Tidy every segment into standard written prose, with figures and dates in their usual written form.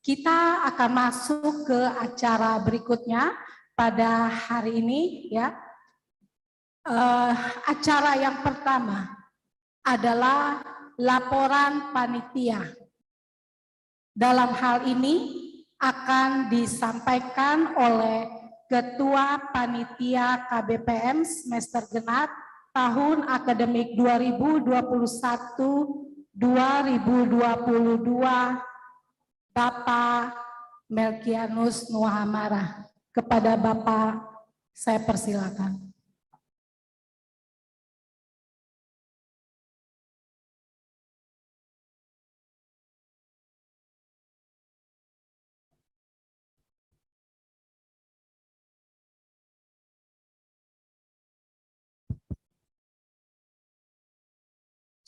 Kita akan masuk ke acara berikutnya pada hari ini ya. Acara yang pertama adalah laporan panitia. Dalam hal ini akan disampaikan oleh Ketua Panitia KBPM semester genap tahun akademik 2021-2022 Bapak Melkianus Nuhamara. Kepada Bapak saya persilakan.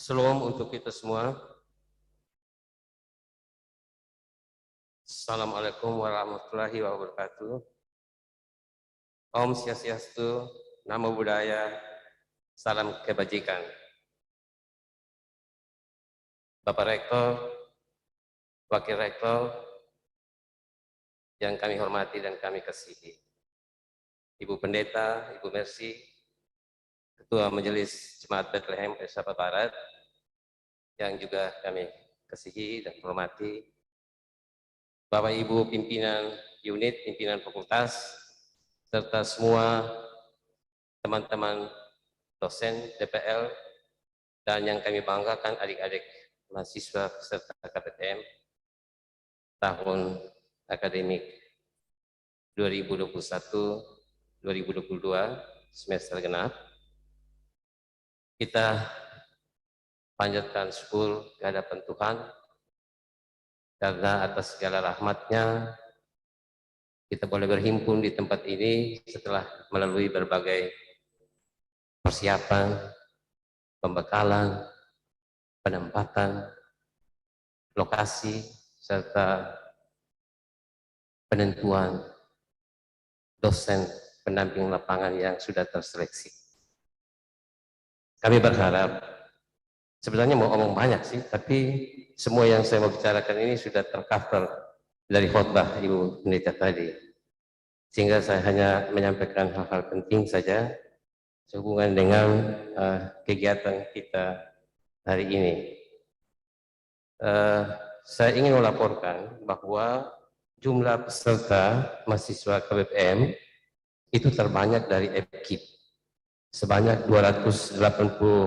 Salam untuk kita semua. Assalamualaikum warahmatullahi wabarakatuh. Om Swastiastu, Namo Buddhaya, salam kebajikan. Bapak Rektor, Wakil Rektor, yang kami hormati dan kami kasihi. Ibu Pendeta, Ibu Mercy, Ketua Majelis Jemaat Bethlehem Sahabat Barat, yang juga kami kasihi dan hormati, Bapak Ibu pimpinan unit, pimpinan fakultas, serta semua teman-teman dosen DPL, dan yang kami banggakan adik-adik mahasiswa peserta KPTM tahun akademik 2021-2022 semester genap. Kita panjatkan syukur kehadapan Tuhan karena atas segala rahmat-Nya kita boleh berhimpun di tempat ini setelah melalui berbagai persiapan, pembekalan, penempatan, lokasi, serta penentuan dosen pendamping lapangan yang sudah terseleksi. Kami berharap, sebenarnya mau ngomong banyak sih, tapi semua yang saya mau bicarakan ini sudah tercover dari khotbah Ibu Pendeta tadi. Sehingga saya hanya menyampaikan hal-hal penting saja sehubungan dengan kegiatan kita hari ini. Saya ingin melaporkan bahwa jumlah peserta mahasiswa KBPM itu terbanyak dari FKIP. Sebanyak 280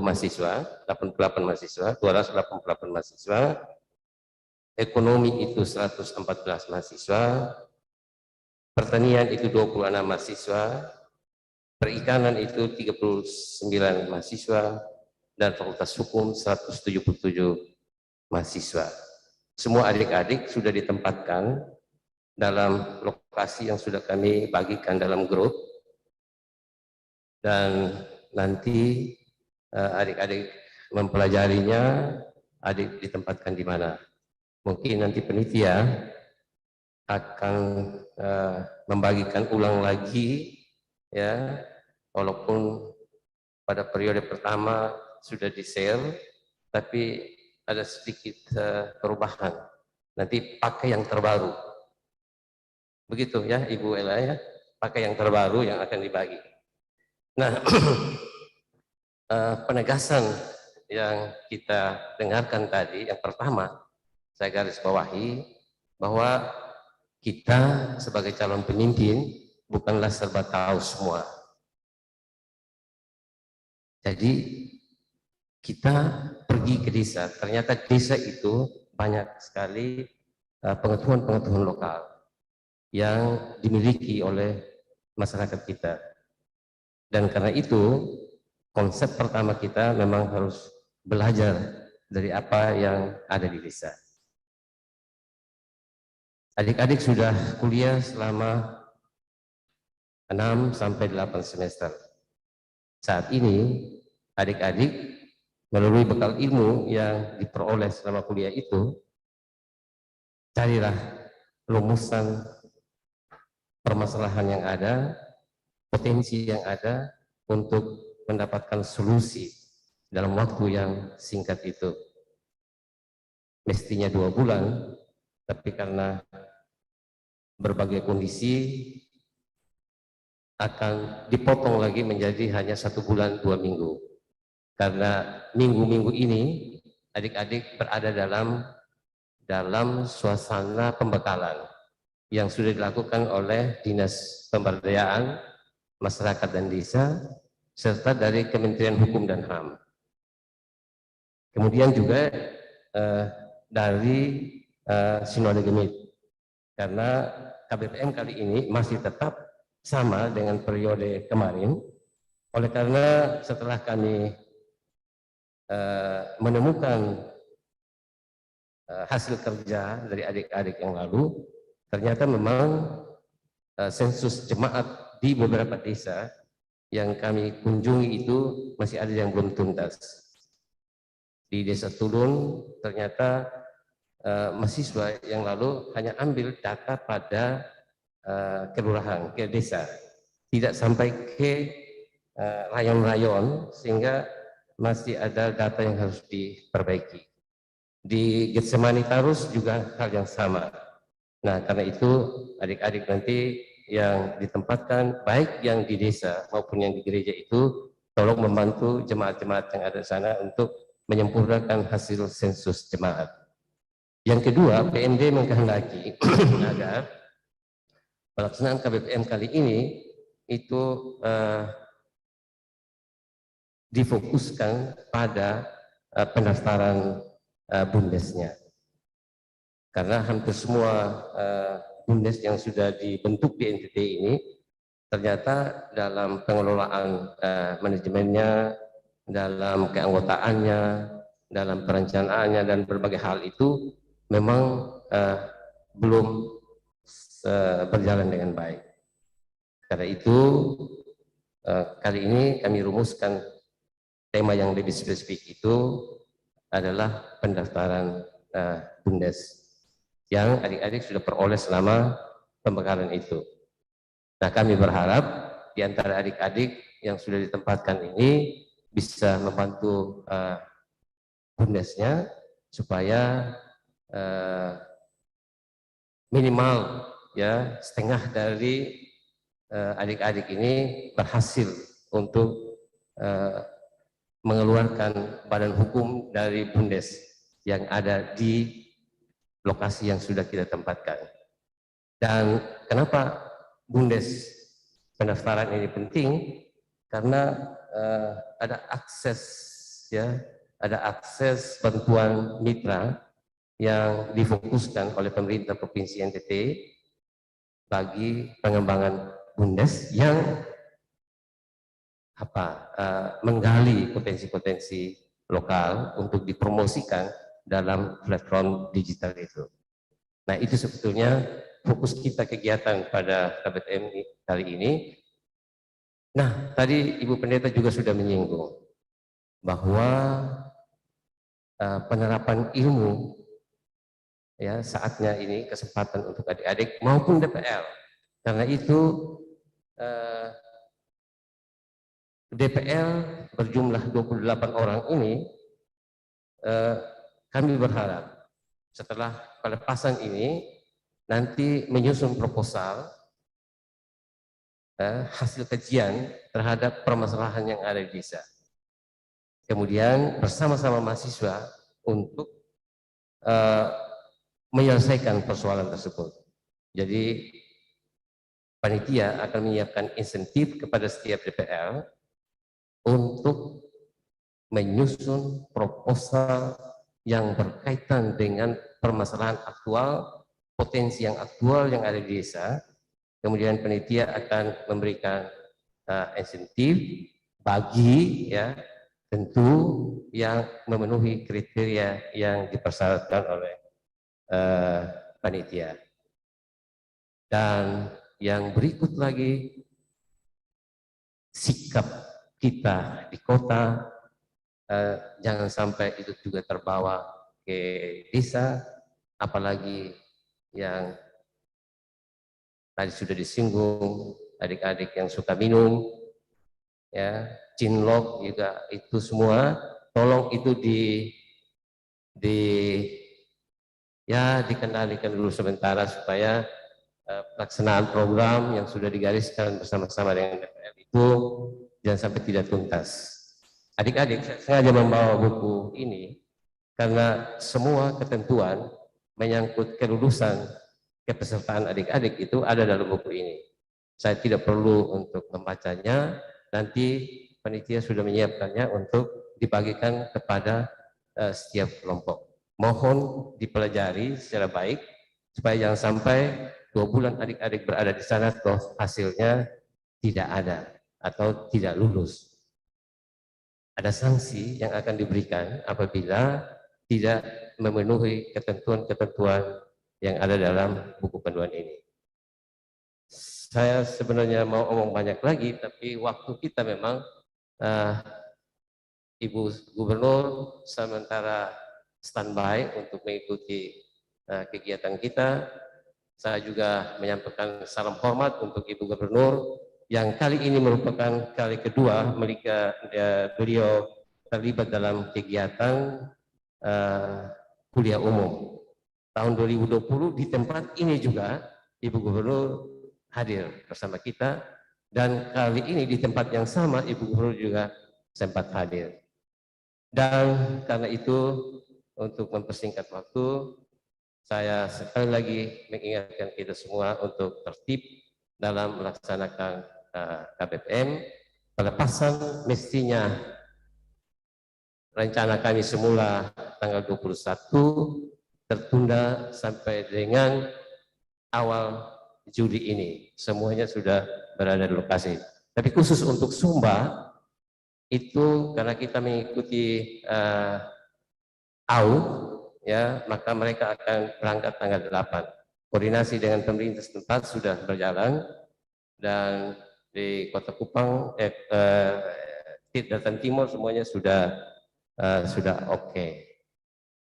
mahasiswa, 88 mahasiswa, 288 mahasiswa, ekonomi itu 114 mahasiswa, pertanian itu 26 mahasiswa, perikanan itu 39 mahasiswa, dan fakultas hukum 177 mahasiswa. Semua adik-adik sudah ditempatkan dalam lokasi yang sudah kami bagikan dalam grup, dan nanti adik-adik mempelajarinya, adik ditempatkan di mana. Mungkin nanti penitia akan membagikan ulang lagi, ya, walaupun pada periode pertama sudah di-share, tapi ada sedikit perubahan. Nanti pakai yang terbaru. Begitu ya Ibu Ella ya, pakai yang terbaru yang akan dibagi. Nah, penegasan yang kita dengarkan tadi, yang pertama, saya garis bawahi bahwa kita sebagai calon pemimpin bukanlah serba tahu semua. Jadi kita pergi ke desa, ternyata desa itu banyak sekali pengetahuan-pengetahuan lokal yang dimiliki oleh masyarakat kita. Dan karena itu, konsep pertama kita memang harus belajar dari apa yang ada di desa. Adik-adik sudah kuliah selama 6 sampai 8 semester. Saat ini, adik-adik melalui bekal ilmu yang diperoleh selama kuliah itu, carilah rumusan permasalahan yang ada, potensi yang ada untuk mendapatkan solusi dalam waktu yang singkat itu. Mestinya 2 bulan, tapi karena berbagai kondisi akan dipotong lagi menjadi hanya 1 bulan 2 minggu. Karena minggu-minggu ini adik-adik berada dalam suasana pembekalan yang sudah dilakukan oleh Dinas Pemberdayaan Masyarakat dan Desa serta dari Kementerian Hukum dan HAM. Kemudian juga dari Sinode Gemit, karena KBPM kali ini masih tetap sama dengan periode kemarin. Oleh karena setelah kami menemukan hasil kerja dari adik-adik yang lalu, ternyata memang sensus jemaat di beberapa desa yang kami kunjungi itu masih ada yang belum tuntas. Di Desa Tulun ternyata mahasiswa yang lalu hanya ambil data pada kelurahan, ke desa, tidak sampai ke rayon-rayon, sehingga masih ada data yang harus diperbaiki. Di Getsemani Tarus juga hal yang sama. Nah, karena itu adik-adik nanti yang ditempatkan, baik yang di desa maupun yang di gereja itu, tolong membantu jemaat-jemaat yang ada di sana untuk menyempurnakan hasil sensus jemaat. Yang kedua, PMD mengkehendaki agar pelaksanaan KBPM kali ini itu difokuskan pada pendaftaran bundesnya. Karena hampir semua bundes yang sudah dibentuk di NTT ini ternyata dalam pengelolaan manajemennya, dalam keanggotaannya, dalam perencanaannya, dan berbagai hal itu memang belum berjalan dengan baik. Karena itu kali ini kami rumuskan tema yang lebih spesifik itu adalah pendaftaran bundes yang adik-adik sudah peroleh selama pembekalan itu. Nah, kami berharap di antara adik-adik yang sudah ditempatkan ini bisa membantu bundesnya supaya minimal ya setengah dari adik-adik ini berhasil untuk mengeluarkan badan hukum dari bundes yang ada di lokasi yang sudah kita tempatkan. Dan kenapa bundes pendaftaran ini penting? Karena ada akses ya, ada akses bantuan mitra yang difokuskan oleh pemerintah Provinsi NTT bagi pengembangan bundes yang menggali potensi-potensi lokal untuk dipromosikan dalam platform digital itu. Nah, itu sebetulnya fokus kita kegiatan pada KBPM kali ini. Nah, tadi Ibu Pendeta juga sudah menyinggung bahwa penerapan ilmu ya saatnya ini kesempatan untuk adik-adik maupun DPL. Karena itu DPL berjumlah 28 orang ini kami berharap setelah pelepasan ini nanti menyusun proposal hasil kajian terhadap permasalahan yang ada di desa. Kemudian bersama-sama mahasiswa untuk menyelesaikan persoalan tersebut. Jadi panitia akan menyiapkan insentif kepada setiap DPL untuk menyusun proposal yang berkaitan dengan permasalahan aktual, potensi yang aktual yang ada di desa. Kemudian panitia akan memberikan insentif bagi ya tentu yang memenuhi kriteria yang dipersyaratkan oleh panitia. Dan yang berikut lagi, sikap kita di kota jangan sampai itu juga terbawa ke desa, apalagi yang tadi sudah disinggung, adik-adik yang suka minum, ya, cinlok juga itu semua, tolong itu dikendalikan dulu sementara supaya pelaksanaan program yang sudah digariskan bersama-sama dengan DPR itu jangan sampai tidak tuntas. Adik-adik, saya sengaja membawa buku ini karena semua ketentuan menyangkut kelulusan kepesertaan adik-adik itu ada dalam buku ini. Saya tidak perlu untuk membacanya, nanti panitia sudah menyiapkannya untuk dibagikan kepada setiap kelompok. Mohon dipelajari secara baik supaya jangan sampai 2 bulan adik-adik berada di sana toh hasilnya tidak ada atau tidak lulus. Ada sanksi yang akan diberikan apabila tidak memenuhi ketentuan-ketentuan yang ada dalam buku panduan ini. Saya sebenarnya mau omong banyak lagi, tapi waktu kita memang Ibu Gubernur sementara standby untuk mengikuti kegiatan kita. Saya juga menyampaikan salam hormat untuk Ibu Gubernur yang kali ini merupakan kali kedua beliau terlibat dalam kegiatan kuliah umum. Tahun 2020 di tempat ini juga Ibu Gubernur hadir bersama kita, dan kali ini di tempat yang sama Ibu Gubernur juga sempat hadir. Dan karena itu untuk mempersingkat waktu, saya sekali lagi mengingatkan kita semua untuk tertib dalam melaksanakan KBPM. Pelepasan mestinya rencana kami semula tanggal 21 tertunda sampai dengan awal Juli ini. Semuanya sudah berada di lokasi. Tapi khusus untuk Sumba, itu karena kita mengikuti AU, ya, maka mereka akan berangkat tanggal 8. Koordinasi dengan pemerintah setempat sudah berjalan, dan di Kota Kupang, Daratan Timur semuanya sudah oke.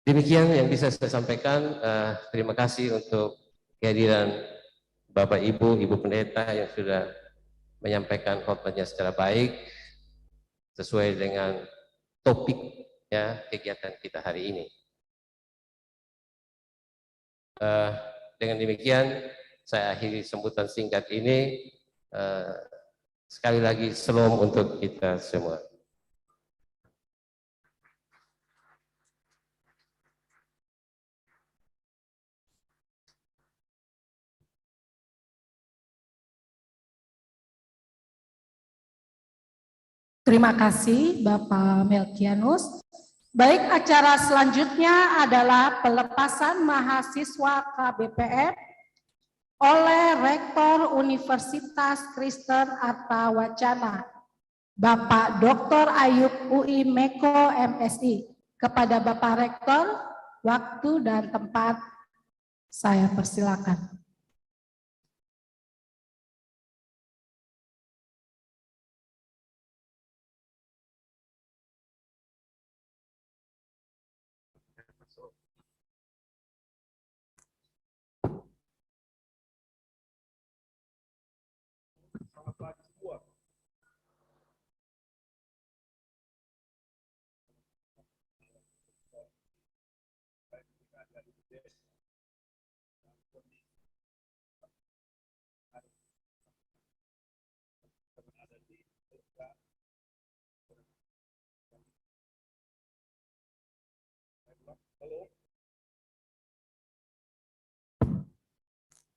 Demikian yang bisa saya sampaikan. Terima kasih untuk kehadiran Bapak Ibu, Ibu Pendeta yang sudah menyampaikan khotbahnya secara baik sesuai dengan topik ya kegiatan kita hari ini. Dengan demikian saya akhiri sambutan singkat ini. Sekali lagi shalom untuk kita semua. Terima kasih Bapak Melkianus. Baik, acara selanjutnya adalah pelepasan mahasiswa KBPM oleh Rektor Universitas Kristen Arta Wacana, Bapak Dr. Ayub UI Meko MSI. Kepada Bapak Rektor, waktu dan tempat saya persilakan.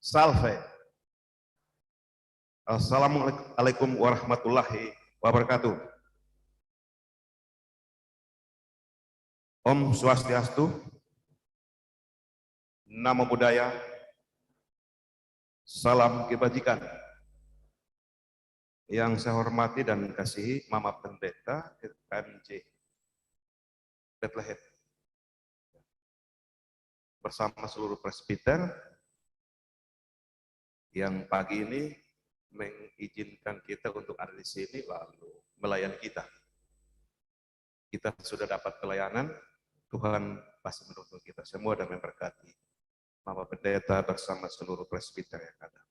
Salve. Assalamualaikum warahmatullahi wabarakatuh. Om Swastiastu, Namo Buddhaya, salam kebajikan. Yang saya hormati dan kasihi Mama Pendeta FKMJ Bethlehem bersama seluruh presbiter yang pagi ini mengizinkan kita untuk ada di sini lalu melayani kita. Kita sudah dapat pelayanan, Tuhan pasti menuntun kita semua dan memberkati Mama Pendeta bersama seluruh presbiter yang ada.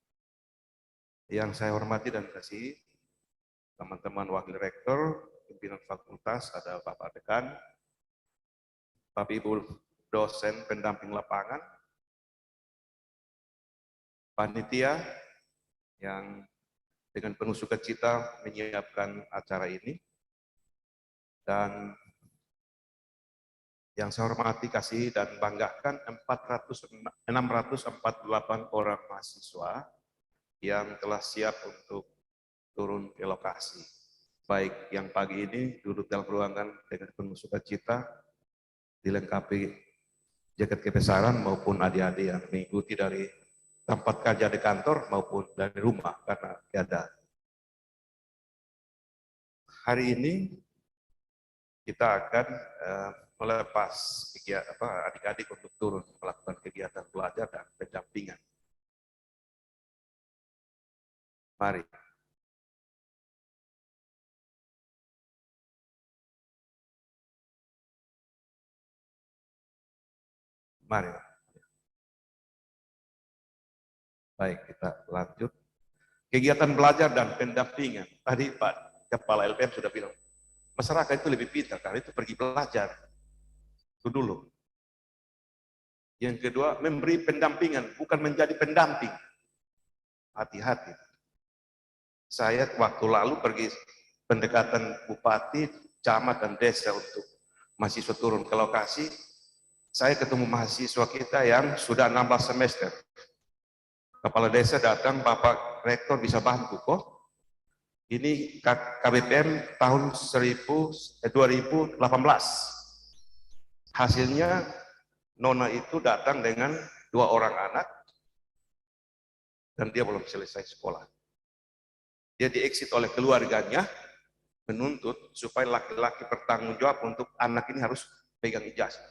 Yang saya hormati dan kasihi teman-teman wakil rektor, pimpinan fakultas, ada Bapak Dekan, Bapak Ibu dosen pendamping lapangan, panitia yang dengan penuh sukacita menyiapkan acara ini, dan yang saya hormati, kasih dan banggakan 648 orang mahasiswa yang telah siap untuk turun ke lokasi. Baik yang pagi ini duduk dalam ruangan dengan penuh sukacita, dilengkapi jaket kebesaran, maupun adik-adik yang mengikuti dari tempat kerja di kantor maupun dari rumah karena tiada. Hari ini kita akan melepas adik-adik untuk turun melakukan kegiatan belajar dan pendampingan. Mari. Mari. Baik, kita lanjut. Kegiatan belajar dan pendampingan. Tadi Pak Kepala LPM sudah bilang, masyarakat itu lebih pintar karena itu pergi belajar. Itu dulu. Yang kedua, memberi pendampingan, bukan menjadi pendamping. Hati-hati. Saya waktu lalu pergi pendekatan bupati, camat, dan desa untuk mahasiswa turun ke lokasi. Saya ketemu mahasiswa kita yang sudah 16 semester. Kepala desa datang, Bapak Rektor bisa bantu kok. Ini KBPM tahun 2018. Hasilnya Nona itu datang dengan 2 orang anak dan dia belum selesai sekolah. Dia diexit oleh keluarganya, menuntut supaya laki-laki bertanggung jawab untuk anak ini harus pegang ijazah.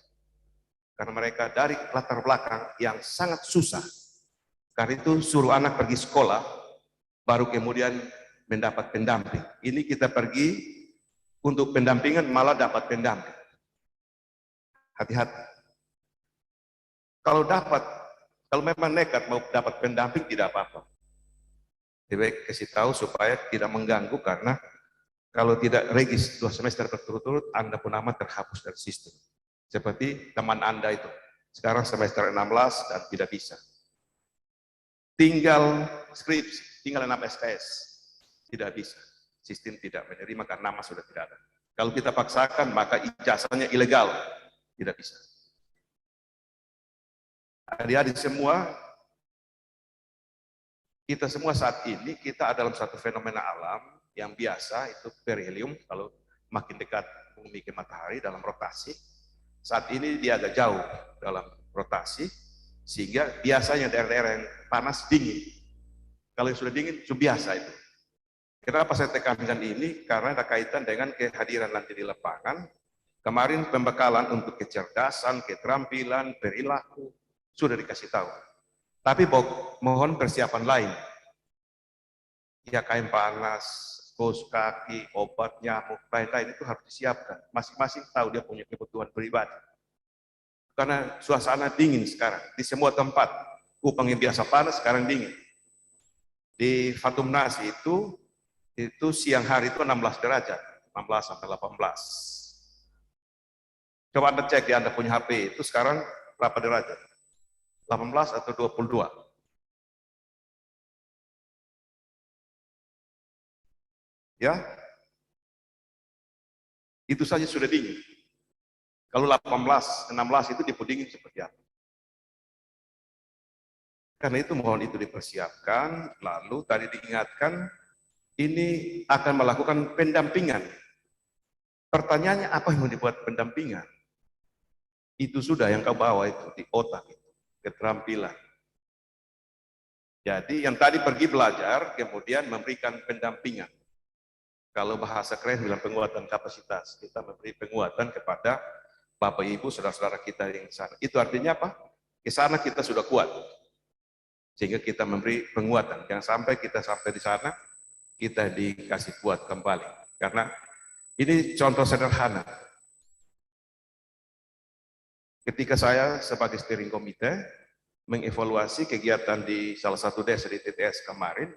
Karena mereka dari latar belakang yang sangat susah. Karena itu suruh anak pergi sekolah, baru kemudian mendapat pendamping. Ini kita pergi untuk pendampingan malah dapat pendamping. Hati-hati. Kalau memang nekat mau dapat pendamping tidak apa-apa. Lebih kasih tahu supaya tidak mengganggu, karena kalau tidak regis 2 semester berturut-turut, Anda pun nama terhapus dari sistem. Seperti teman Anda itu, sekarang semester 16 dan tidak bisa. Tinggal skripsi, tinggal 6 SKS, tidak bisa. Sistem tidak menerima karena nama sudah tidak ada. Kalau kita paksakan, maka ijazahnya ilegal, tidak bisa. Adik-adik semua, kita semua saat ini, kita dalam satu fenomena alam yang biasa, itu perihelium, kalau makin dekat bumi ke matahari dalam rotasi. Saat ini dia agak jauh dalam rotasi, sehingga biasanya daerah-daerah yang panas dingin. Kalau yang sudah dingin, itu biasa itu. Kenapa saya tekankan ini? Karena ada kaitan dengan kehadiran nanti di lapangan. Kemarin pembekalan untuk kecerdasan, keterampilan, perilaku, sudah dikasih tahu. Tapi mohon persiapan lain. Ya, kain panas, kaos kaki, obat nyamuk, lain-lain itu harus disiapkan. Masing-masing tahu dia punya kebutuhan pribadi. Karena suasana dingin sekarang di semua tempat. Kupang yang biasa panas sekarang dingin. Di Fatum Nasi itu siang hari itu 16 derajat, 16 sampai 18. Coba Anda cek di Anda punya HP itu sekarang berapa derajat? 18 atau 22? Ya, itu saja sudah dingin. Kalau 18, 16 itu dipudingin seperti apa? Karena itu mohon itu dipersiapkan, lalu tadi diingatkan, ini akan melakukan pendampingan. Pertanyaannya apa yang mau dibuat pendampingan? Itu sudah yang kau bawa itu, di otak itu, keterampilan. Jadi yang tadi pergi belajar, kemudian memberikan pendampingan. Kalau bahasa keren bilang penguatan kapasitas, kita memberi penguatan kepada Bapak Ibu, saudara-saudara kita yang di sana. Itu artinya apa? Di sana kita sudah kuat. Sehingga kita memberi penguatan. Jangan sampai kita sampai di sana, kita dikasih kuat kembali. Karena ini contoh sederhana. Ketika saya sebagai steering komite mengevaluasi kegiatan di salah satu desa di TTS kemarin,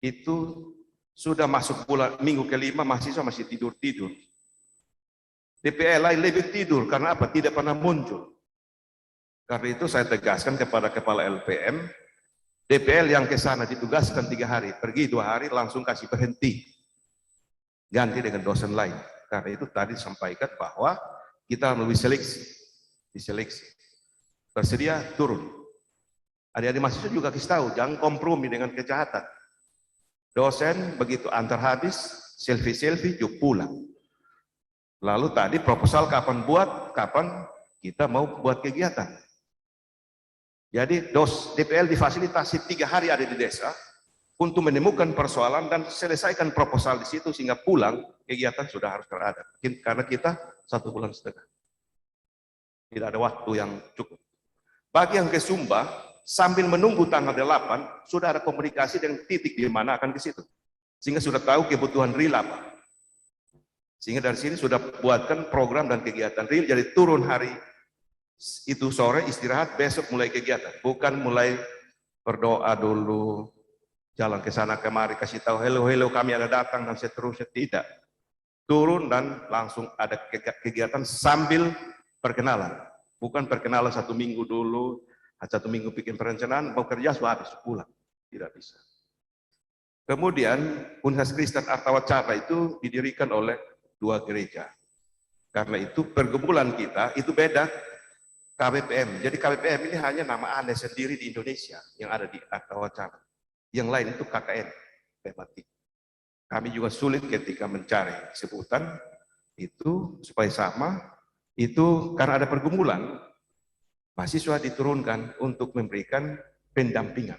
itu sudah masuk minggu ke-5, mahasiswa masih tidur-tidur. DPLI lebih tidur, karena apa? Tidak pernah muncul. Karena itu saya tegaskan kepada Kepala LPM, DPL yang ke sana ditugaskan 3 hari, pergi 2 hari langsung kasih berhenti. Ganti dengan dosen lain. Karena itu tadi disampaikan bahwa kita melalui seleksi. Diseleksi. Bersedia turun. Adik-adik mahasiswa juga kasih tahu, jangan kompromi dengan kejahatan. Dosen begitu antar habis, selfie-selfie, yuk pulang. Lalu tadi proposal kapan buat, kapan kita mau buat kegiatan. Jadi DPL difasilitasi 3 hari ada di desa untuk menemukan persoalan dan selesaikan proposal di situ sehingga pulang kegiatan sudah harus terada. Karena kita 1,5 bulan. Tidak ada waktu yang cukup. Bagi yang ke Sumba, sambil menunggu tanggal 8, sudah ada komunikasi dengan titik di mana akan ke situ. Sehingga sudah tahu kebutuhan real apa. Sehingga dari sini sudah buatkan program dan kegiatan real, jadi turun hari itu sore istirahat, besok mulai kegiatan, bukan mulai berdoa dulu, jalan ke sana kemari kasih tahu hello kami ada datang dan seterusnya. Tidak, turun dan langsung ada kegiatan sambil perkenalan, bukan perkenalan 1 minggu dulu, 1 minggu bikin perencanaan, mau kerja sudah habis pulang, tidak bisa. Kemudian Universitas Kristen Artawacana itu didirikan oleh 2 gereja, karena itu pergumulan kita itu beda. KBPM. Jadi KBPM ini hanya nama aneh sendiri di Indonesia yang ada di Artawacana. Yang lain itu KKN, tematik. Kami juga sulit ketika mencari sebutan itu supaya sama. Itu karena ada pergumulan, mahasiswa diturunkan untuk memberikan pendampingan.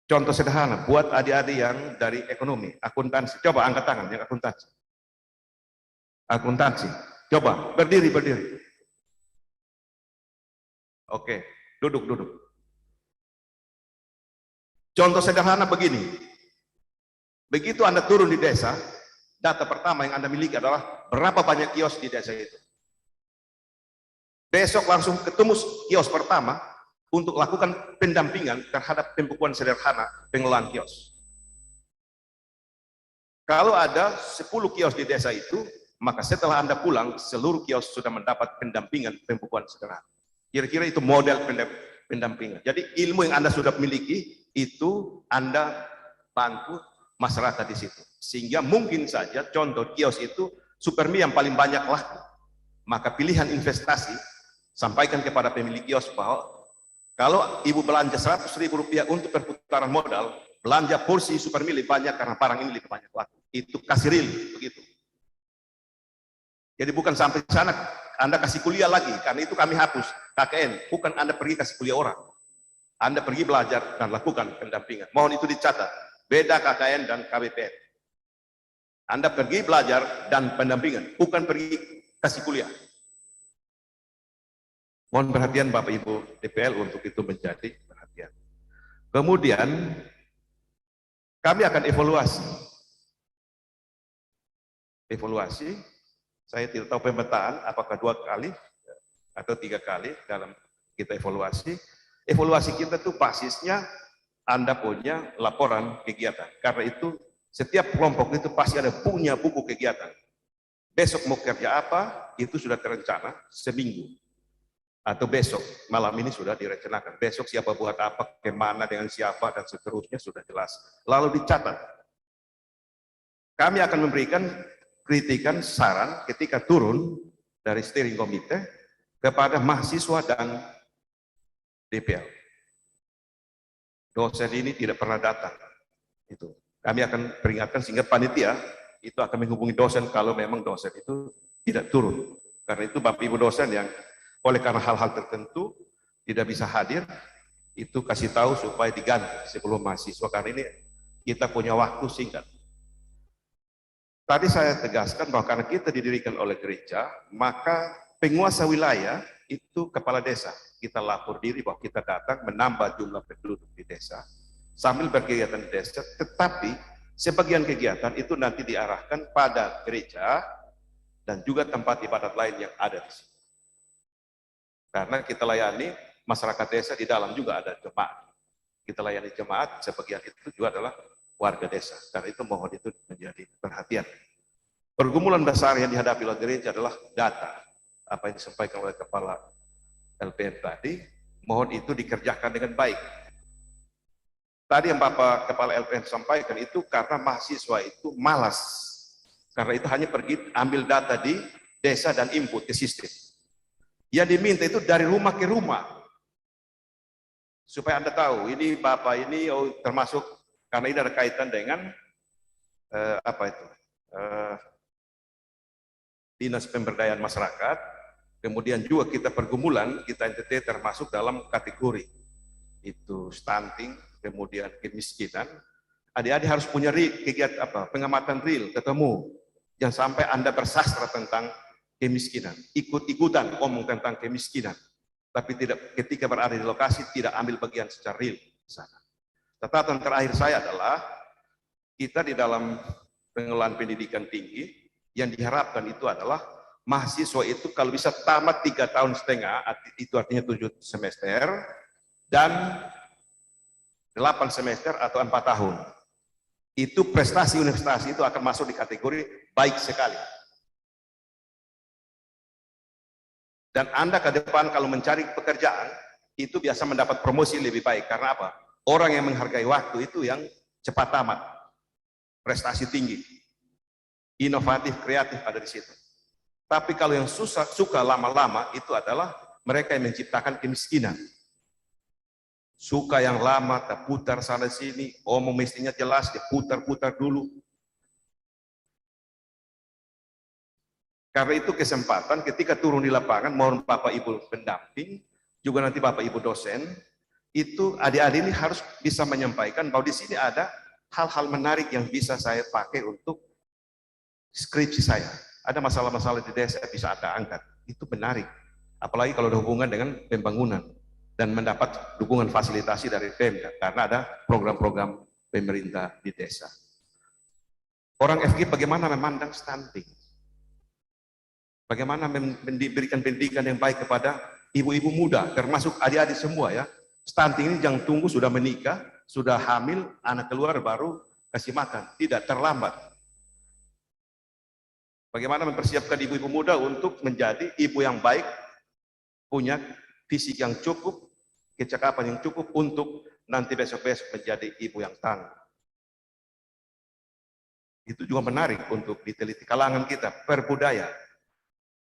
Contoh sederhana, buat adik-adik yang dari ekonomi, akuntansi. Coba angkat tangan yang akuntansi. Akuntansi. Coba, berdiri. Oke, duduk. Contoh sederhana begini. Begitu Anda turun di desa, data pertama yang Anda miliki adalah berapa banyak kios di desa itu. Besok langsung ketemu kios pertama untuk lakukan pendampingan terhadap pembukuan sederhana pengelolaan kios. Kalau ada 10 kios di desa itu, maka setelah Anda pulang, seluruh kios sudah mendapat pendampingan pembukuan sederhana. Kira-kira itu model pendampingan. Jadi ilmu yang Anda sudah miliki, itu Anda bantu masyarakat di situ. Sehingga mungkin saja contoh kios itu Supermi yang paling banyak laku. Maka pilihan investasi, sampaikan kepada pemilik kios bahwa kalau ibu belanja Rp100.000 untuk perputaran modal, belanja porsi Supermi lebih banyak karena barang ini lebih banyak laku. Itu kasih real, begitu. Jadi bukan sampai sana Anda kasih kuliah lagi, karena itu kami hapus KKN, bukan Anda pergi kasih kuliah orang. Anda pergi belajar dan lakukan pendampingan. Mohon itu dicatat, beda KKN dan KBPM. Anda pergi belajar dan pendampingan, bukan pergi kasih kuliah. Mohon perhatian Bapak Ibu DPL untuk itu menjadi perhatian. Kemudian kami akan evaluasi. Saya tidak tahu pemetaan apakah 2 kali atau 3 kali dalam kita evaluasi. Evaluasi kita tuh basisnya Anda punya laporan kegiatan. Karena itu setiap kelompok itu pasti ada punya buku kegiatan. Besok mau kerja apa, itu sudah terencana seminggu. Atau besok, malam ini sudah direncanakan. Besok siapa buat apa, kemana, dengan siapa, dan seterusnya sudah jelas. Lalu dicatat. Kami akan memberikan kritikan, saran ketika turun dari steering komite kepada mahasiswa dan DPL. Dosen ini tidak pernah datang. Itu kami akan peringatkan sehingga panitia itu akan menghubungi dosen kalau memang dosen itu tidak turun. Karena itu Bapak Ibu dosen yang oleh karena hal-hal tertentu tidak bisa hadir, itu kasih tahu supaya diganti sebelum mahasiswa, karena ini kita punya waktu singkat. Tadi saya tegaskan bahwa karena kita didirikan oleh gereja, maka penguasa wilayah itu kepala desa. Kita lapor diri bahwa kita datang menambah jumlah penduduk di desa, sambil berkegiatan di desa, tetapi sebagian kegiatan itu nanti diarahkan pada gereja dan juga tempat ibadat lain yang ada di sini. Karena kita layani masyarakat desa, di dalam juga ada jemaat. Kita layani jemaat, sebagian itu juga adalah warga desa. Karena itu mohon itu menjadi perhatian. Pergumulan besar yang dihadapi oleh gereja adalah data. Apa yang disampaikan oleh Kepala LPM tadi, mohon itu dikerjakan dengan baik. Tadi yang Bapak Kepala LPM sampaikan itu karena mahasiswa itu malas. Karena itu hanya pergi ambil data di desa dan input ke sistem. Yang diminta itu dari rumah ke rumah. Supaya Anda tahu, ini Bapak ini termasuk, karena ini ada kaitan dengan Dinas Pemberdayaan Masyarakat, kemudian juga kita pergumulan, kita NTT termasuk dalam kategori itu stunting, kemudian kemiskinan. Adik-adik harus punya kegiatan pengamatan real, ketemu. Jangan sampai Anda bersastra tentang kemiskinan, ikut-ikutan ngomong tentang kemiskinan, tapi tidak ketika berada di lokasi tidak ambil bagian secara real di sana. Catatan terakhir saya adalah kita di dalam pengelolaan pendidikan tinggi yang diharapkan itu adalah mahasiswa itu kalau bisa tamat 3,5 tahun, itu artinya 7 semester dan 8 semester atau 4 tahun. Itu prestasi universitas itu akan masuk di kategori baik sekali. Dan Anda ke depan kalau mencari pekerjaan, itu biasa mendapat promosi lebih baik. Karena apa? Orang yang menghargai waktu itu yang cepat tamat. Prestasi tinggi. Inovatif, kreatif ada di situ. Tapi kalau yang suka lama-lama, itu adalah mereka yang menciptakan kemiskinan. Suka yang lama, terputar sana sini, omong mestinya jelas, dia putar-putar dulu. Karena itu kesempatan ketika turun di lapangan, mohon Bapak Ibu pendamping, juga nanti Bapak Ibu dosen, itu adik-adik ini harus bisa menyampaikan bahwa di sini ada hal-hal menarik yang bisa saya pakai untuk skripsi saya. Ada masalah-masalah di desa bisa Anda angkat, itu menarik. Apalagi kalau ada hubungan dengan pembangunan dan mendapat dukungan fasilitasi dari Pemda, karena ada program-program pemerintah di desa. Orang FG bagaimana memandang stunting? Bagaimana memberikan pendidikan yang baik kepada ibu-ibu muda, termasuk adik-adik semua ya. Stunting ini jangan tunggu sudah menikah, sudah hamil, anak keluar baru kasih makan. Tidak, terlambat. Bagaimana mempersiapkan ibu-ibu muda untuk menjadi ibu yang baik, punya fisik yang cukup, kecakapan yang cukup untuk nanti besok-besok menjadi ibu yang tangguh. Itu juga menarik untuk diteliti kalangan kita, perbudaya.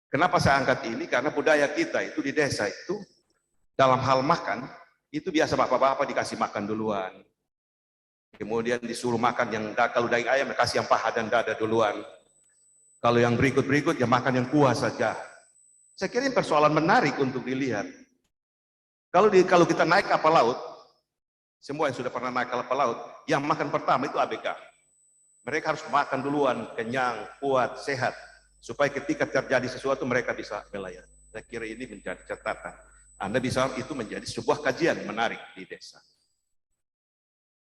Kenapa saya angkat ini? Karena budaya kita itu di desa itu dalam hal makan itu biasa bapak-bapak dikasih makan duluan, kemudian disuruh makan yang kalau daging ayam kasih yang paha dan dada duluan, kalau yang berikut ya makan yang kuah saja. Saya kira ini persoalan menarik untuk dilihat. Kalau kita naik kapal laut, semua yang sudah pernah naik kapal laut, yang makan pertama itu ABK. Mereka harus makan duluan, kenyang, kuat, sehat. Supaya ketika terjadi sesuatu mereka bisa melayani. Saya kira ini menjadi catatan. Anda bisa itu menjadi sebuah kajian menarik di desa.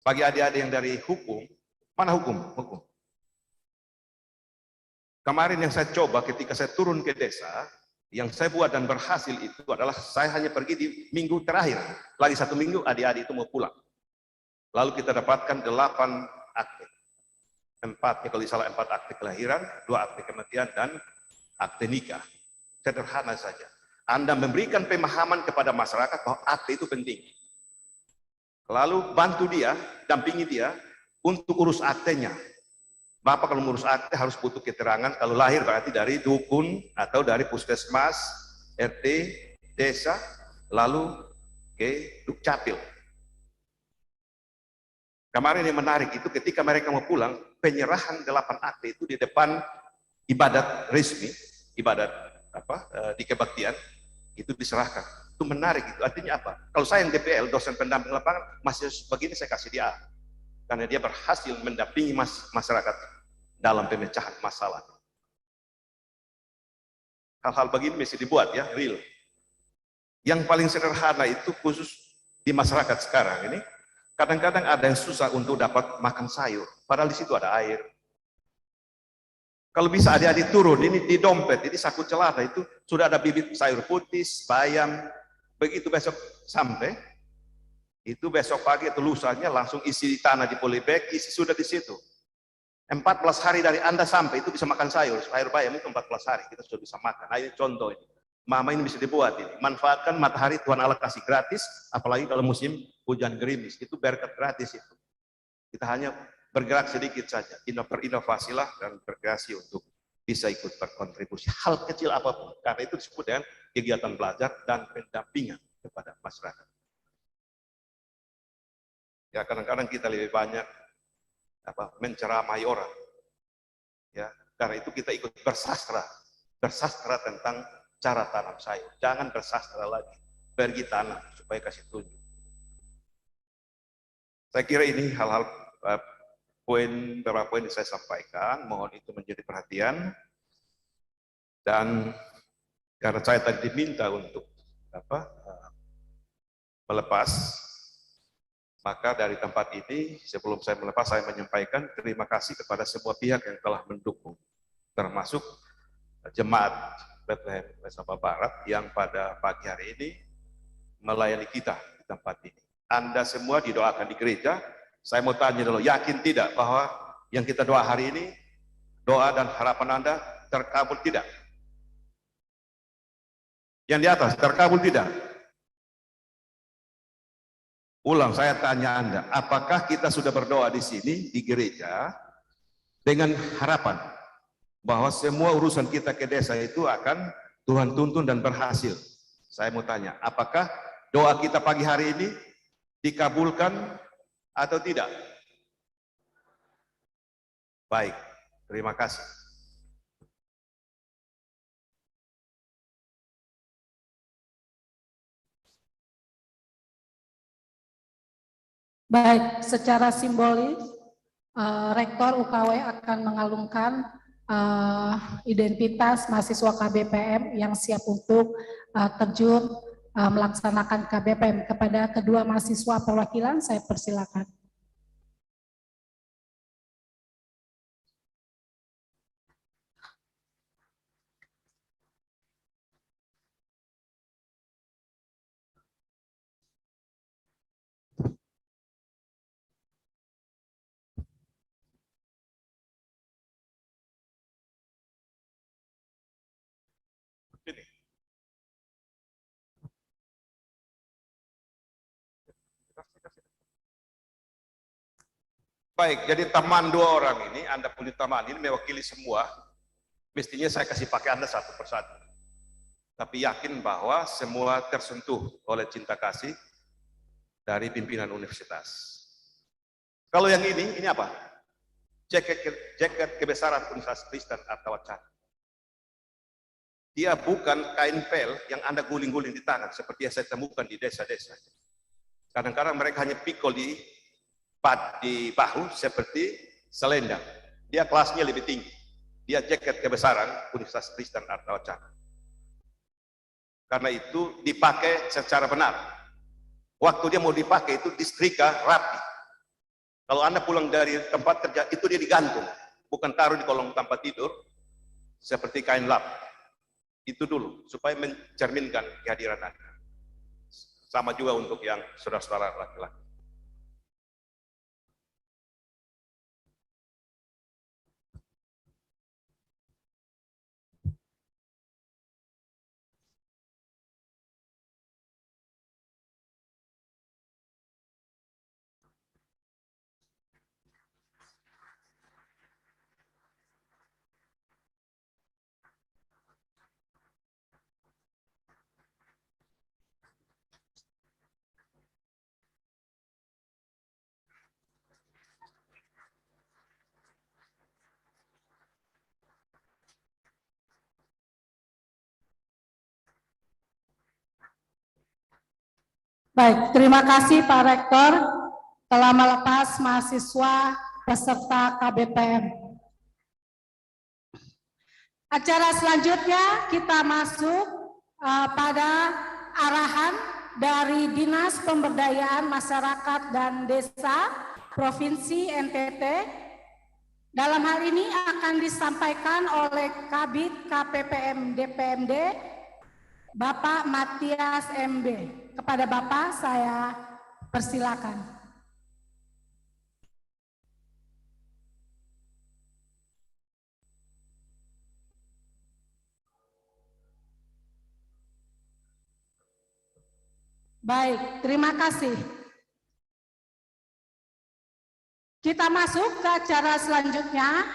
Bagi adik-adik yang dari hukum, mana hukum? Hukum. Kemarin yang saya coba ketika saya turun ke desa, yang saya buat dan berhasil itu adalah saya hanya pergi di minggu terakhir. Lagi 1 minggu adik-adik itu mau pulang. Lalu kita dapatkan 8 akte. 4 kalau salah 4 akte kelahiran, 2 akte kematian dan akte nikah. Sederhana saja. Anda memberikan pemahaman kepada masyarakat bahwa akte itu penting. Lalu bantu dia, dampingi dia untuk urus aktenya. Bapak kalau ngurus akte harus butuh keterangan kalau lahir berarti dari dukun atau dari puskesmas, RT, desa, lalu ke Dukcapil. Kemarin yang menarik itu ketika mereka mau pulang, penyerahan 8 akte itu di depan ibadat resmi, ibadat di kebaktian, itu diserahkan. Itu menarik, itu artinya apa? Kalau saya yang DPL, dosen pendamping lapangan, masih begini saya kasih dia A. Karena dia berhasil mendampingi masyarakat dalam pemecahan masalah. Hal-hal begini mesti dibuat ya, real. Yang paling sederhana itu khusus di masyarakat sekarang ini, kadang-kadang ada yang susah untuk dapat makan sayur, padahal di situ ada air. Kalau bisa adik-adik turun, ini di dompet, ini saku celana itu sudah ada bibit sayur putih, bayam. Begitu besok sampai, itu besok pagi atau lusanya langsung isi di tanah di polybag, isi sudah di situ. 14 hari dari Anda sampai itu bisa makan sayur bayam itu 14 hari kita sudah bisa makan. Nah, ini contoh ini. Mama ini bisa dibuat ini. Manfaatkan matahari Tuhan Allah kasih gratis, apalagi kalau musim hujan gerimis, itu berkat gratis itu. Kita hanya bergerak sedikit saja, berinovasilah dan berkreasi untuk bisa ikut berkontribusi. Hal kecil apapun, karena itu disebut dengan kegiatan belajar dan pendampingan kepada masyarakat. Ya, kadang-kadang kita lebih banyak menceramai orang. Ya, karena itu kita ikut bersastra tentang cara tanam sayur. Jangan bersastra lagi, pergi tanam supaya kasih tunjuk. Saya kira ini hal-hal beberapa poin yang saya sampaikan, mohon itu menjadi perhatian. Dan karena saya tadi diminta untuk melepas, maka dari tempat ini sebelum saya melepas, saya menyampaikan terima kasih kepada semua pihak yang telah mendukung, termasuk jemaat Bethlehem Sabah Barat yang pada pagi hari ini melayani kita di tempat ini. Anda semua didoakan di gereja. Saya mau tanya dulu, yakin tidak bahwa yang kita doa hari ini, doa dan harapan Anda terkabul tidak? Yang di atas, terkabul tidak? Ulang, saya tanya Anda, apakah kita sudah berdoa di sini, di gereja, dengan harapan bahwa semua urusan kita ke desa itu akan Tuhan tuntun dan berhasil? Saya mau tanya, apakah doa kita pagi hari ini dikabulkan atau tidak? Baik, terima kasih. Baik, secara simbolis, Rektor UKW akan mengalungkan identitas mahasiswa KBPM yang siap untuk terjun melaksanakan KBPM. Kepada kedua mahasiswa perwakilan, saya persilakan. Ini. Baik, jadi teman dua orang ini, Anda punya teman ini mewakili semua. Mestinya saya kasih pakai Anda satu persatu. Tapi yakin bahwa semua tersentuh oleh cinta kasih dari pimpinan universitas. Kalau yang ini apa? Jaket kebesaran Universitas Kristen Arta Wacana. Dia bukan kain pel yang Anda guling-guling di tangan seperti yang saya temukan di desa-desa. Kadang-kadang mereka hanya pikul di bahu seperti selendang. Dia kelasnya lebih tinggi. Dia jaket kebesaran Universitas Kristen Arta Wacana. Karena itu dipakai secara benar. Waktu dia mau dipakai itu disetrika rapi. Kalau Anda pulang dari tempat kerja, itu dia digantung. Bukan taruh di kolong tempat tidur seperti kain lap. Itu dulu, supaya mencerminkan kehadiran Anda. Sama juga untuk yang saudara-saudara laki-laki. Baik, terima kasih Pak Rektor telah melepas mahasiswa peserta KBPM. Acara selanjutnya kita masuk pada arahan dari Dinas Pemberdayaan Masyarakat dan Desa Provinsi NTT. Dalam hal ini akan disampaikan oleh Kabid KPPM DPMD Bapak Matias MB. Kepada Bapak saya persilakan. Baik, terima kasih. Kita masuk ke acara selanjutnya,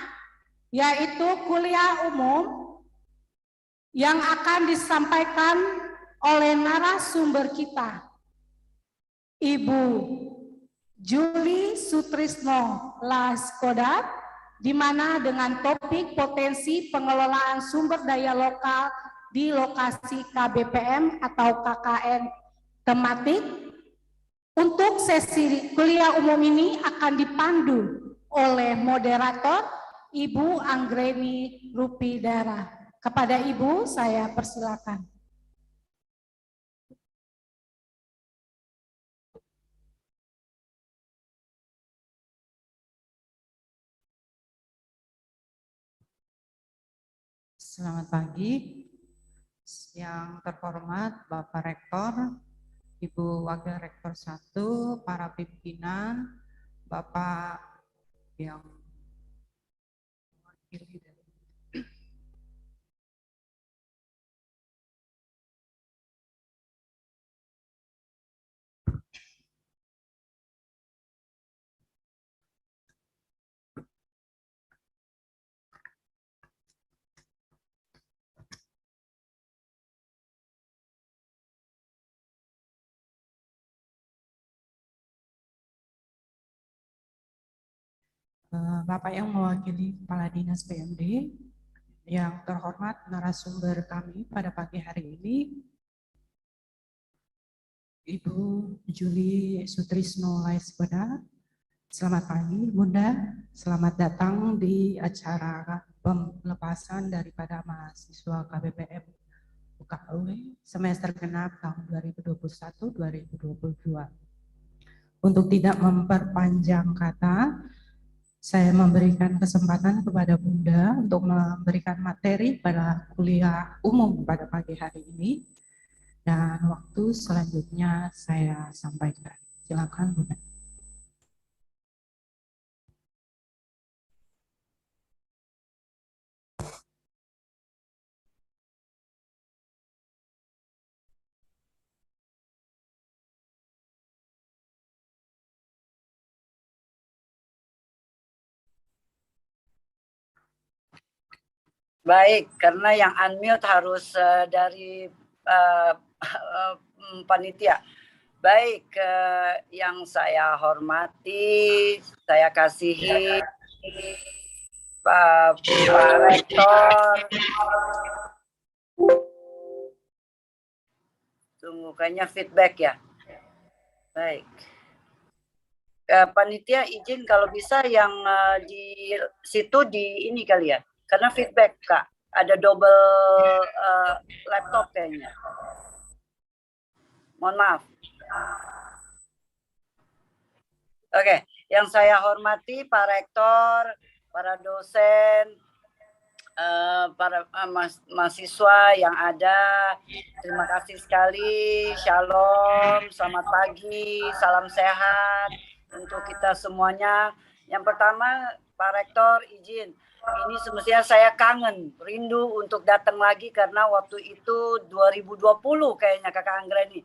yaitu kuliah umum yang akan disampaikan oleh narasumber kita, Ibu Julie Sutrisno Laskodat, di mana dengan topik potensi pengelolaan sumber daya lokal di lokasi KBPM atau KKN tematik. Untuk sesi kuliah umum ini akan dipandu oleh moderator Ibu Anggreni Rupidara. Kepada Ibu saya persilakan. Selamat pagi, yang terhormat Bapak Rektor, Ibu Wakil Rektor 1, para pimpinan, Bapak yang mewakili dari Bapak yang mewakili Kepala Dinas PMD, yang terhormat narasumber kami pada pagi hari ini, Ibu Julie Sutrisno Laskodat. Selamat pagi Bunda, selamat datang di acara pelepasan daripada mahasiswa KBPM UKUW semester genap tahun 2021-2022. Untuk tidak memperpanjang kata, saya memberikan kesempatan kepada Bunda untuk memberikan materi pada kuliah umum pada pagi hari ini, dan waktu selanjutnya saya sampaikan. Silakan Bunda. Baik, karena yang unmute harus dari panitia. Baik, yang saya hormati, saya kasihi Pak Rektor. Tunggu, kayaknya feedback ya. Baik. Panitia izin kalau bisa yang di situ di ini kali ya. Karena feedback Kak, ada double laptop kayaknya. Mohon maaf. Oke, yang saya hormati Pak Rektor, para dosen, para mahasiswa yang ada, terima kasih sekali. Shalom, selamat pagi, salam sehat untuk kita semuanya. Yang pertama, Pak Rektor izin, ini semestinya saya kangen, rindu untuk datang lagi karena waktu itu 2020 kayaknya Kakak Anggreni.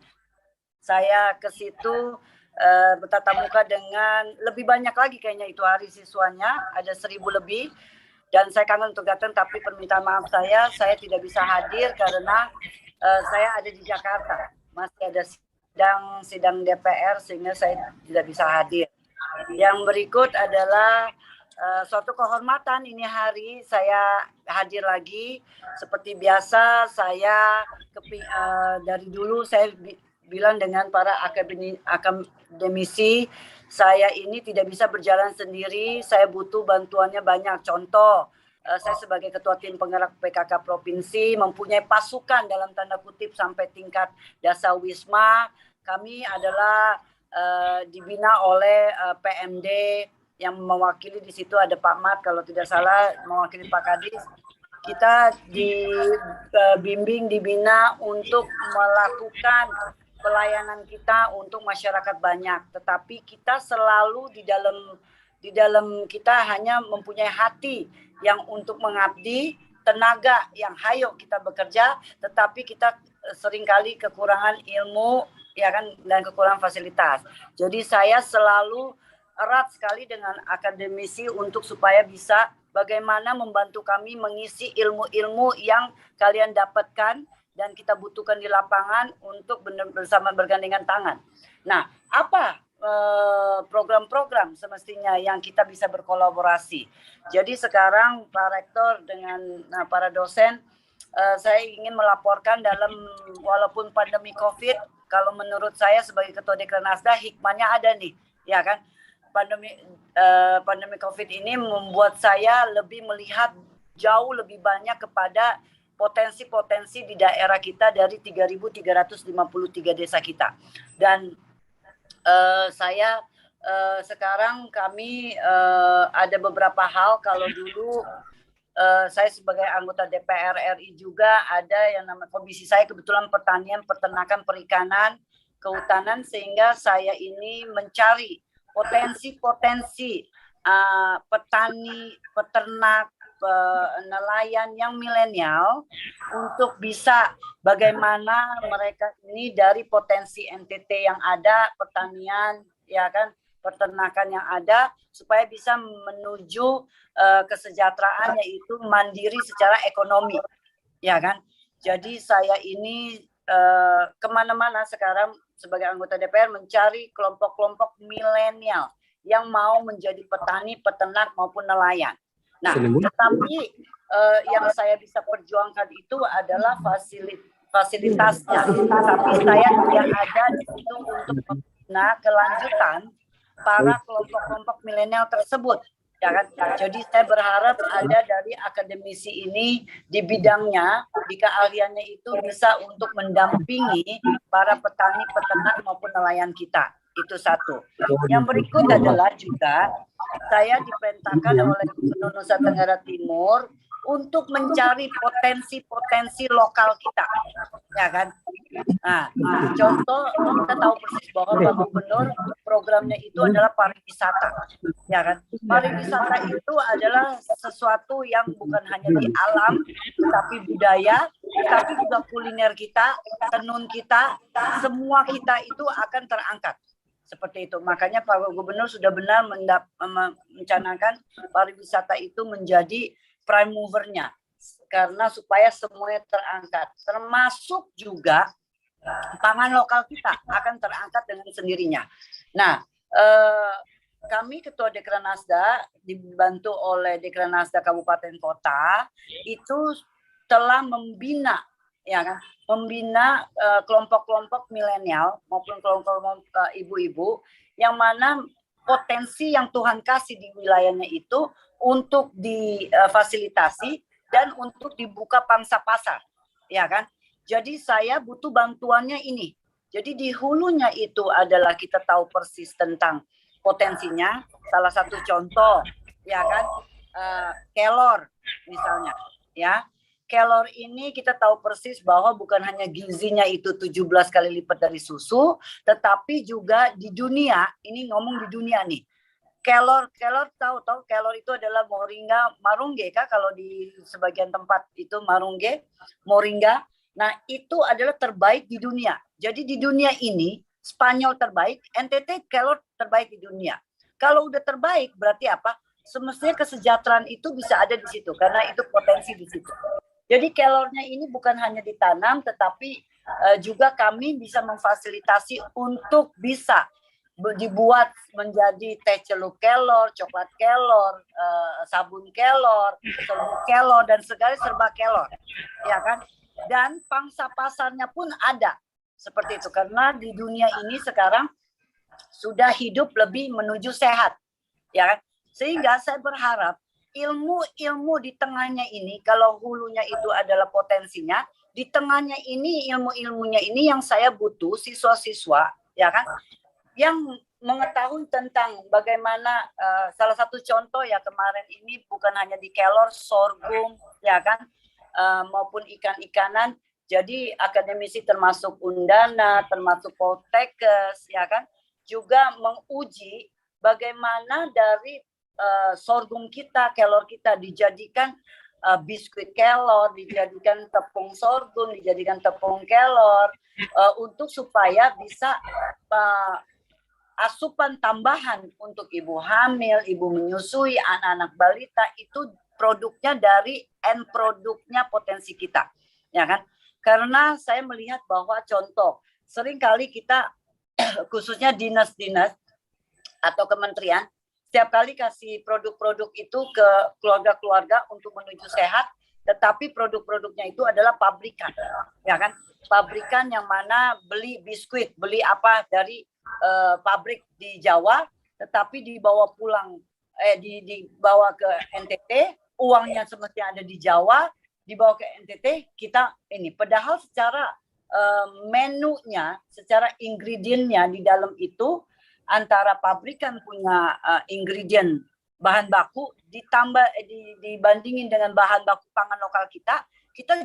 Saya ke situ bertatap muka dengan lebih banyak lagi kayaknya itu hari siswanya, ada 1.000 lebih. Dan saya kangen untuk datang, tapi permintaan maaf saya tidak bisa hadir karena saya ada di Jakarta. Masih ada sidang DPR sehingga saya tidak bisa hadir. Yang berikut adalah suatu kehormatan ini hari saya hadir lagi. Seperti biasa saya dari dulu saya bilang dengan para akademisi, saya ini tidak bisa berjalan sendiri, saya butuh bantuannya banyak. Contoh, saya sebagai ketua tim penggerak PKK Provinsi mempunyai pasukan dalam tanda kutip sampai tingkat Dasawisma. Kami adalah dibina oleh PMD yang mewakili di situ ada Pak Mat kalau tidak salah, mewakili Pak Kadis. Kita dibimbing, dibina untuk melakukan pelayanan kita untuk masyarakat banyak, tetapi kita selalu di dalam kita hanya mempunyai hati yang untuk mengabdi, tenaga yang hayo kita bekerja, tetapi kita seringkali kekurangan ilmu ya kan dan kekurangan fasilitas. Jadi saya selalu erat sekali dengan akademisi untuk supaya bisa bagaimana membantu kami mengisi ilmu-ilmu yang kalian dapatkan dan kita butuhkan di lapangan untuk bersama bergandengan tangan. Nah, apa program-program semestinya yang kita bisa berkolaborasi. Jadi sekarang Pak Rektor dengan para dosen, saya ingin melaporkan dalam walaupun pandemi COVID, kalau menurut saya sebagai Ketua Dekranasda hikmahnya ada nih, ya kan? Pandemi COVID ini membuat saya lebih melihat jauh lebih banyak kepada potensi-potensi di daerah kita dari 3.353 desa kita. Dan saya sekarang kami ada beberapa hal. Kalau dulu saya sebagai anggota DPR RI juga ada yang namanya komisi saya kebetulan pertanian, peternakan, perikanan, kehutanan, sehingga saya ini mencari potensi-potensi petani, peternak, nelayan yang milenial untuk bisa bagaimana mereka ini dari potensi NTT yang ada, pertanian, ya kan, peternakan yang ada, supaya bisa menuju kesejahteraan, yaitu mandiri secara ekonomi, ya kan. Jadi saya ini kemana-mana sekarang sebagai anggota DPR mencari kelompok-kelompok milenial yang mau menjadi petani, peternak maupun nelayan. Nah, tetapi yang saya bisa perjuangkan itu adalah fasilitasnya. Tapi saya tidak ada di situ untuk membina kelanjutan para kelompok-kelompok milenial tersebut. Ya kan? Jadi saya berharap ada dari akademisi ini di bidangnya, di keahliannya itu bisa untuk mendampingi para petani, peternak maupun nelayan kita. Itu satu. Yang berikut adalah juga saya diperintahkan oleh Gubernur Nusa Tenggara Timur untuk mencari potensi-potensi lokal kita, ya kan? Nah, contoh kita tahu persis bahwa Pak Gubernur programnya itu adalah pariwisata, ya kan? Pariwisata itu adalah sesuatu yang bukan hanya di alam, tetapi budaya, tapi juga kuliner kita, tenun kita, semua kita itu akan terangkat. Seperti itu. Makanya Pak Gubernur sudah benar mencanangkan pariwisata itu menjadi prime movernya, karena supaya semuanya terangkat, termasuk juga pangan lokal kita akan terangkat dengan sendirinya. Nah, kami Ketua Dekranasda dibantu oleh Dekranasda Kabupaten Kota itu telah membina, ya kan, membina kelompok-kelompok milenial maupun kelompok-kelompok ibu-ibu yang mana potensi yang Tuhan kasih di wilayahnya itu untuk difasilitasi dan untuk dibuka pangsa pasar, ya kan. Jadi saya butuh bantuannya ini. Jadi di hulunya itu adalah kita tahu persis tentang potensinya. Salah satu contoh, ya kan, kelor misalnya, ya. Kelor ini kita tahu persis bahwa bukan hanya gizinya itu 17 kali lipat dari susu, tetapi juga di dunia, ini ngomong di dunia nih. Kelor tahu kelor itu adalah moringa marungge kah kalau di sebagian tempat itu marungge, moringa. Nah, itu adalah terbaik di dunia. Jadi di dunia ini Spanyol terbaik, NTT kelor terbaik di dunia. Kalau udah terbaik berarti apa? Semestinya kesejahteraan itu bisa ada di situ karena itu potensi di situ. Jadi kelornya ini bukan hanya ditanam, tetapi juga kami bisa memfasilitasi untuk bisa dibuat menjadi teh celup kelor, coklat kelor, sabun kelor, serbuk kelor, dan segala serba kelor, ya kan? Dan pangsa pasarnya pun ada seperti itu karena di dunia ini sekarang sudah hidup lebih menuju sehat, ya kan? Sehingga saya berharap ilmu-ilmu di tengahnya ini, kalau hulunya itu adalah potensinya, di tengahnya ini ilmu-ilmunya ini yang saya butuh siswa-siswa, ya kan, yang mengetahui tentang bagaimana salah satu contoh ya kemarin ini bukan hanya di kelor, sorghum, ya kan, maupun ikan-ikanan. Jadi akademisi termasuk Undana, termasuk Poltekkes, ya kan, juga menguji bagaimana dari sorghum kita, kelor kita dijadikan biskuit kelor, dijadikan tepung sorghum, dijadikan tepung kelor, untuk supaya bisa asupan tambahan untuk ibu hamil, ibu menyusui, anak-anak balita itu produknya dari end produknya potensi kita, ya kan? Karena saya melihat bahwa contoh seringkali kita khususnya dinas-dinas atau kementerian setiap kali kasih produk-produk itu ke keluarga-keluarga untuk menuju sehat, tetapi produk-produknya itu adalah pabrikan, ya kan? Pabrikan yang mana beli biskuit, beli apa dari pabrik di Jawa, tetapi dibawa pulang, dibawa ke NTT, uangnya semestinya ada di Jawa, dibawa ke NTT, kita ini. Padahal secara menunya, secara ingredientnya di dalam itu, antara pabrikan punya ingredient bahan baku ditambah dibandingin dengan bahan baku pangan lokal kita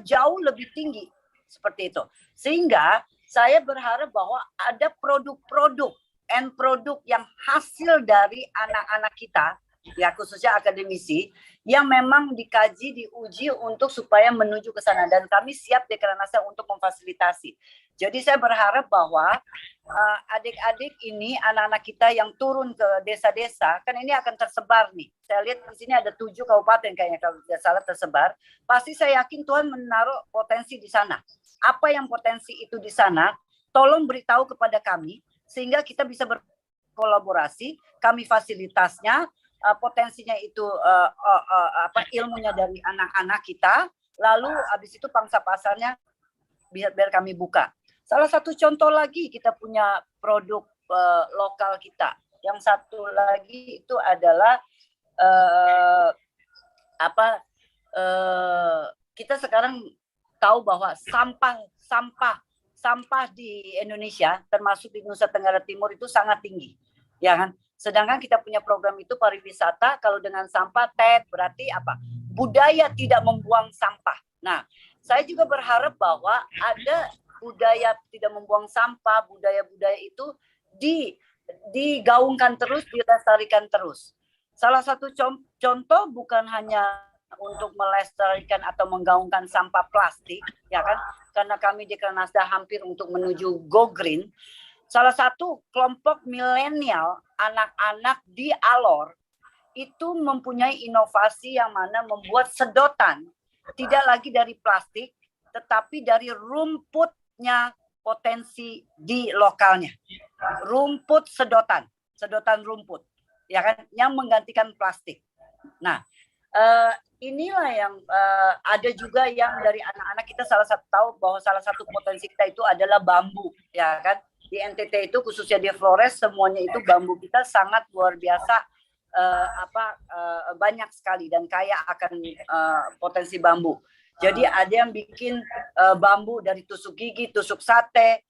jauh lebih tinggi seperti itu. Sehingga saya berharap bahwa ada produk-produk end produk yang hasil dari anak-anak kita, ya khususnya akademisi, yang memang dikaji, diuji untuk supaya menuju ke sana. Dan kami siap Dekranasda untuk memfasilitasi. Jadi saya berharap bahwa adik-adik ini, anak-anak kita yang turun ke desa-desa, kan ini akan tersebar nih. Saya lihat di sini ada 7 kabupaten kayaknya kalau tidak salah tersebar. Pasti saya yakin Tuhan menaruh potensi di sana. Apa yang potensi itu di sana, tolong beritahu kepada kami, sehingga kita bisa berkolaborasi, kami fasilitasnya, potensinya itu ilmunya dari anak-anak kita, lalu habis itu pangsa pasarnya biar kami buka. Salah satu contoh lagi kita punya produk lokal kita. Yang satu lagi itu adalah kita sekarang tahu bahwa sampah di Indonesia termasuk di Nusa Tenggara Timur itu sangat tinggi, ya kan? Sedangkan kita punya program itu pariwisata, kalau dengan sampah berarti apa? Budaya tidak membuang sampah. Nah, saya juga berharap bahwa ada budaya tidak membuang sampah, budaya-budaya itu digaungkan terus, dilestarikan terus. Salah satu contoh bukan hanya untuk melestarikan atau menggaungkan sampah plastik, ya kan? Karena kami di Dekranasda hampir untuk menuju go green. Salah satu kelompok milenial, anak-anak di Alor, itu mempunyai inovasi yang mana membuat sedotan, tidak lagi dari plastik, tetapi dari rumputnya potensi di lokalnya. Rumput sedotan rumput, ya kan, yang menggantikan plastik. Nah, inilah yang ada juga yang dari anak-anak kita salah satu tahu bahwa salah satu potensi kita itu adalah bambu, ya kan. Di NTT itu khususnya di Flores semuanya itu bambu kita sangat luar biasa banyak sekali dan kaya akan potensi bambu. Jadi ada yang bikin bambu dari tusuk gigi, tusuk sate,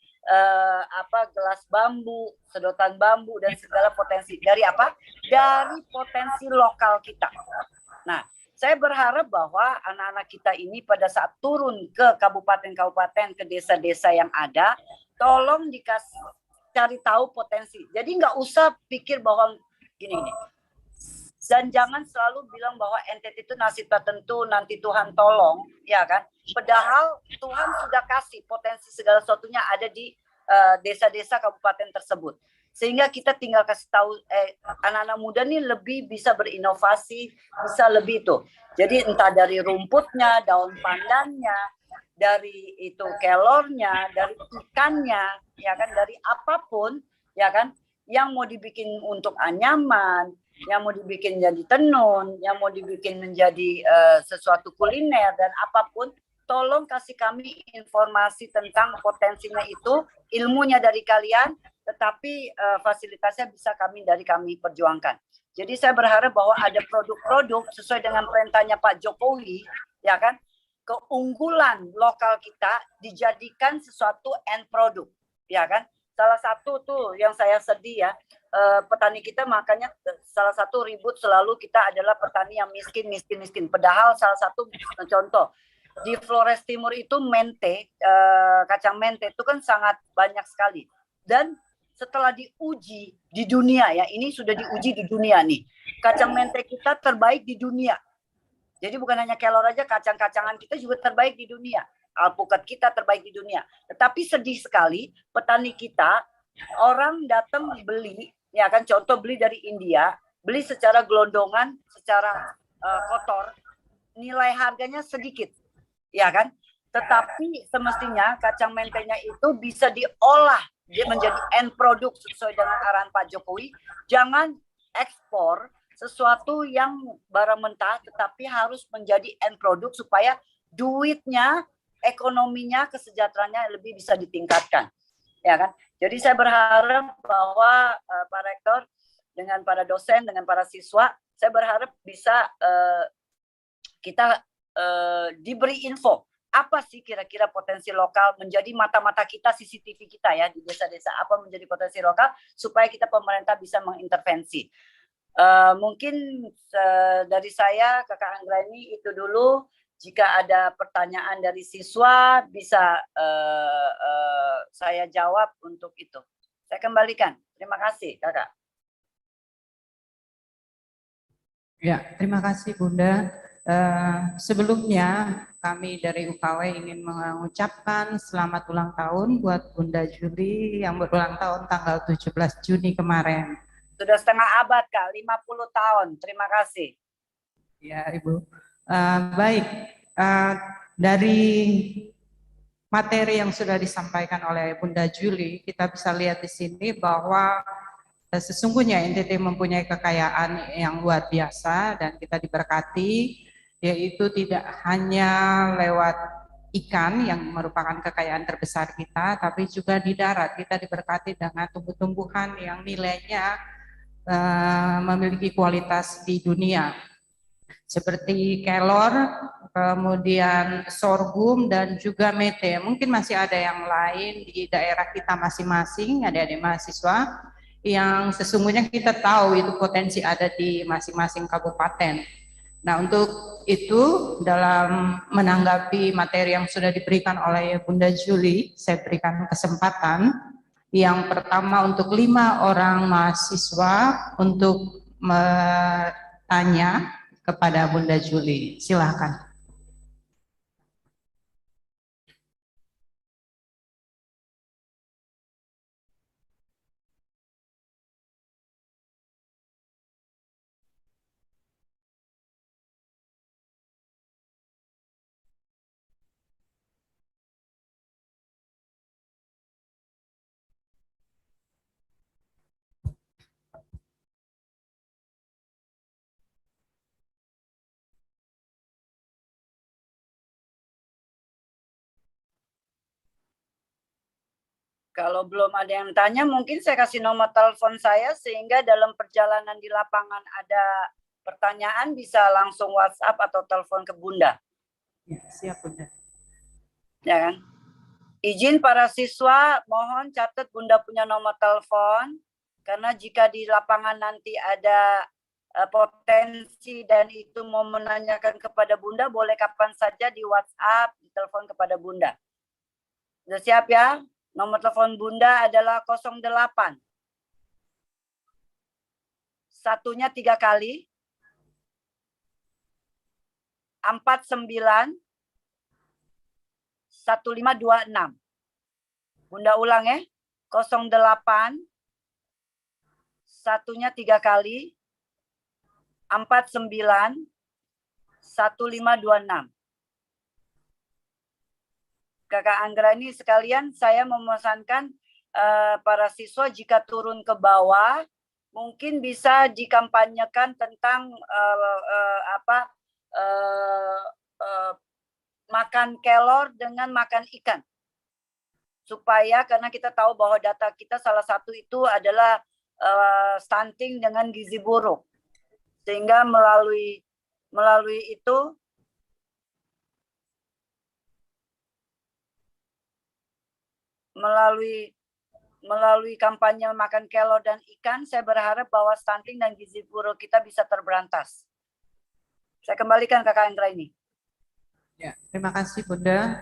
gelas bambu, sedotan bambu dan segala potensi dari apa? Dari potensi lokal kita. Nah, saya berharap bahwa anak-anak kita ini pada saat turun ke kabupaten-kabupaten, ke desa-desa yang ada, tolong cari tahu potensi. Jadi nggak usah pikir bahwa gini. Dan jangan selalu bilang bahwa NTT itu nasib tertentu, nanti Tuhan tolong, ya kan? Padahal Tuhan sudah kasih potensi segala sesuatunya ada di desa-desa kabupaten tersebut. Sehingga kita tinggal kasih tahu anak-anak muda nih lebih bisa berinovasi, bisa lebih itu. Jadi entah dari rumputnya, daun pandannya, dari itu kelornya, dari ikannya, ya kan, dari apapun, ya kan, yang mau dibikin untuk anyaman, yang mau dibikin jadi tenun, yang mau dibikin menjadi sesuatu kuliner dan apapun, tolong kasih kami informasi tentang potensinya itu, ilmunya dari kalian, tetapi fasilitasnya bisa dari kami perjuangkan. Jadi saya berharap bahwa ada produk-produk sesuai dengan perintahnya Pak Jokowi, ya kan, keunggulan lokal kita dijadikan sesuatu end produk, ya kan. Salah satu tuh yang saya sedih ya, petani kita makanya salah satu ribut selalu kita adalah petani yang miskin. Padahal salah satu contoh di Flores Timur itu kacang mente itu kan sangat banyak sekali. Dan setelah diuji di dunia ya, ini sudah diuji di dunia nih, kacang mente kita terbaik di dunia. Jadi bukan hanya kelor aja, kacang-kacangan kita juga terbaik di dunia. Alpukat kita terbaik di dunia. Tetapi sedih sekali petani kita orang datang beli, ya kan, contoh beli dari India, beli secara gelondongan, secara kotor, nilai harganya sedikit, ya kan? Tetapi semestinya kacang mentenya itu bisa diolah dia menjadi end product sesuai dengan arahan Pak Jokowi. Jangan ekspor sesuatu yang barang mentah, tetapi harus menjadi end product supaya duitnya, ekonominya, kesejahteraannya lebih bisa ditingkatkan, ya kan? Jadi saya berharap bahwa Pak Rektor dengan para dosen, dengan para siswa, saya berharap bisa kita diberi info apa sih kira-kira potensi lokal menjadi mata-mata kita, CCTV kita ya di desa-desa, apa menjadi potensi lokal supaya kita pemerintah bisa mengintervensi. Mungkin dari saya, Kakak Anggraini, itu dulu. Jika ada pertanyaan dari siswa bisa saya jawab untuk itu. Saya kembalikan. Terima kasih, Kakak. Ya, terima kasih Bunda. Sebelumnya kami dari UKW ingin mengucapkan selamat ulang tahun buat Bunda Juli yang berulang tahun tanggal 17 Juni kemarin. Sudah setengah abad, Kak, 50 tahun. Terima kasih. Ya, Ibu. Baik, dari materi yang sudah disampaikan oleh Bunda Juli, kita bisa lihat di sini bahwa sesungguhnya NTT mempunyai kekayaan yang luar biasa dan kita diberkati, yaitu tidak hanya lewat ikan yang merupakan kekayaan terbesar kita, tapi juga di darat kita diberkati dengan tumbuh-tumbuhan yang nilainya memiliki kualitas di dunia, seperti kelor, kemudian sorghum, dan juga mete. Mungkin masih ada yang lain di daerah kita masing-masing, adik-adik mahasiswa, yang sesungguhnya kita tahu itu potensi ada di masing-masing kabupaten. Nah, untuk itu dalam menanggapi materi yang sudah diberikan oleh Bunda Juli, saya berikan kesempatan yang pertama untuk 5 orang mahasiswa untuk bertanya kepada Bunda Juli. Silakan. Kalau belum ada yang tanya, mungkin saya kasih nomor telepon saya sehingga dalam perjalanan di lapangan ada pertanyaan bisa langsung WhatsApp atau telepon ke Bunda. Ya, siap Bunda. Ya kan? Izin para siswa, mohon catat Bunda punya nomor telepon, karena jika di lapangan nanti ada potensi dan itu mau menanyakan kepada Bunda, boleh kapan saja di WhatsApp, di telepon kepada Bunda. Sudah siap ya? Nomor telepon Bunda adalah 08. Satunya 3 kali. 49 1526. Bunda ulang ya. 08. Satunya 3 kali. 49 1526. Kakak Anggraini sekalian, saya memesankan para siswa jika turun ke bawah, mungkin bisa dikampanyekan tentang makan kelor dengan makan ikan. Supaya, karena kita tahu bahwa data kita salah satu itu adalah stunting dengan gizi buruk. Sehingga melalui itu, melalui kampanye makan kelor dan ikan, saya berharap bahwa stunting dan gizi buruk kita bisa terberantas. Saya kembalikan Kakak Anggraini. Ya, terima kasih Bunda.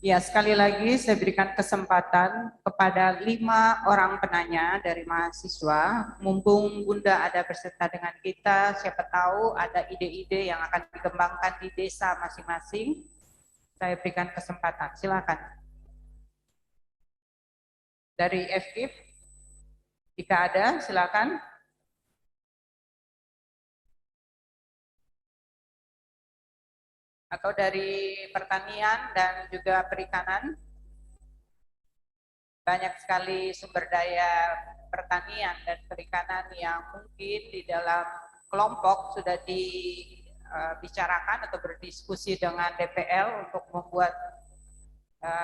Ya, sekali lagi saya berikan kesempatan kepada 5 orang penanya dari mahasiswa. Mumpung Bunda ada berserta dengan kita, siapa tahu ada ide-ide yang akan dikembangkan di desa masing-masing. Saya berikan kesempatan, silakan. Dari FKIP, Jika ada, silakan. Atau dari pertanian dan juga perikanan. Banyak sekali sumber daya pertanian dan perikanan yang mungkin di dalam kelompok sudah dibicarakan atau berdiskusi dengan DPL untuk membuat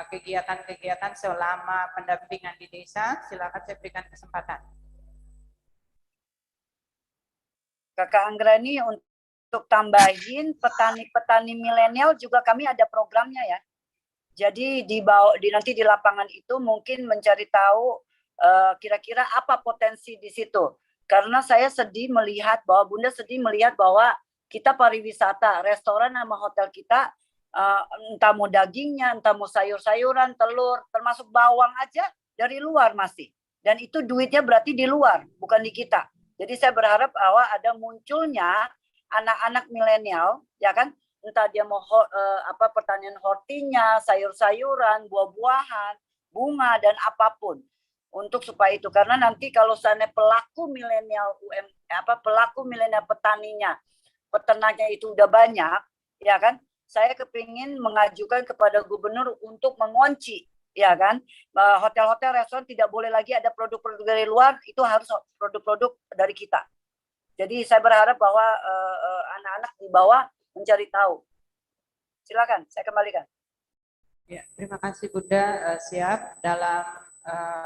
kegiatan-kegiatan selama pendampingan di desa. Silakan saya berikan kesempatan. Kakak Anggrani, untuk tambahin petani-petani milenial juga kami ada programnya ya. Jadi nanti di lapangan itu mungkin mencari tahu kira-kira apa potensi di situ. Karena saya sedih melihat bahwa Bunda sedih melihat bahwa kita pariwisata, restoran sama hotel kita entah mau dagingnya, entah mau sayur-sayuran, telur, termasuk bawang aja dari luar masih. Dan itu duitnya berarti di luar, bukan di kita. Jadi saya berharap bahwa ada munculnya anak-anak milenial, ya kan, entah dia mau pertanian hortinya, sayur-sayuran, buah-buahan, bunga dan apapun untuk supaya itu, karena nanti kalau seandainya pelaku milenial pelaku milenial petaninya, peternaknya itu udah banyak, ya kan, saya kepingin mengajukan kepada gubernur untuk mengunci, ya kan, hotel-hotel, restoran tidak boleh lagi ada produk-produk dari luar, itu harus produk-produk dari kita. Jadi saya berharap bahwa anak-anak di bawah mencari tahu. Silakan, saya kembalikan. Ya, terima kasih Bunda. Siap dalam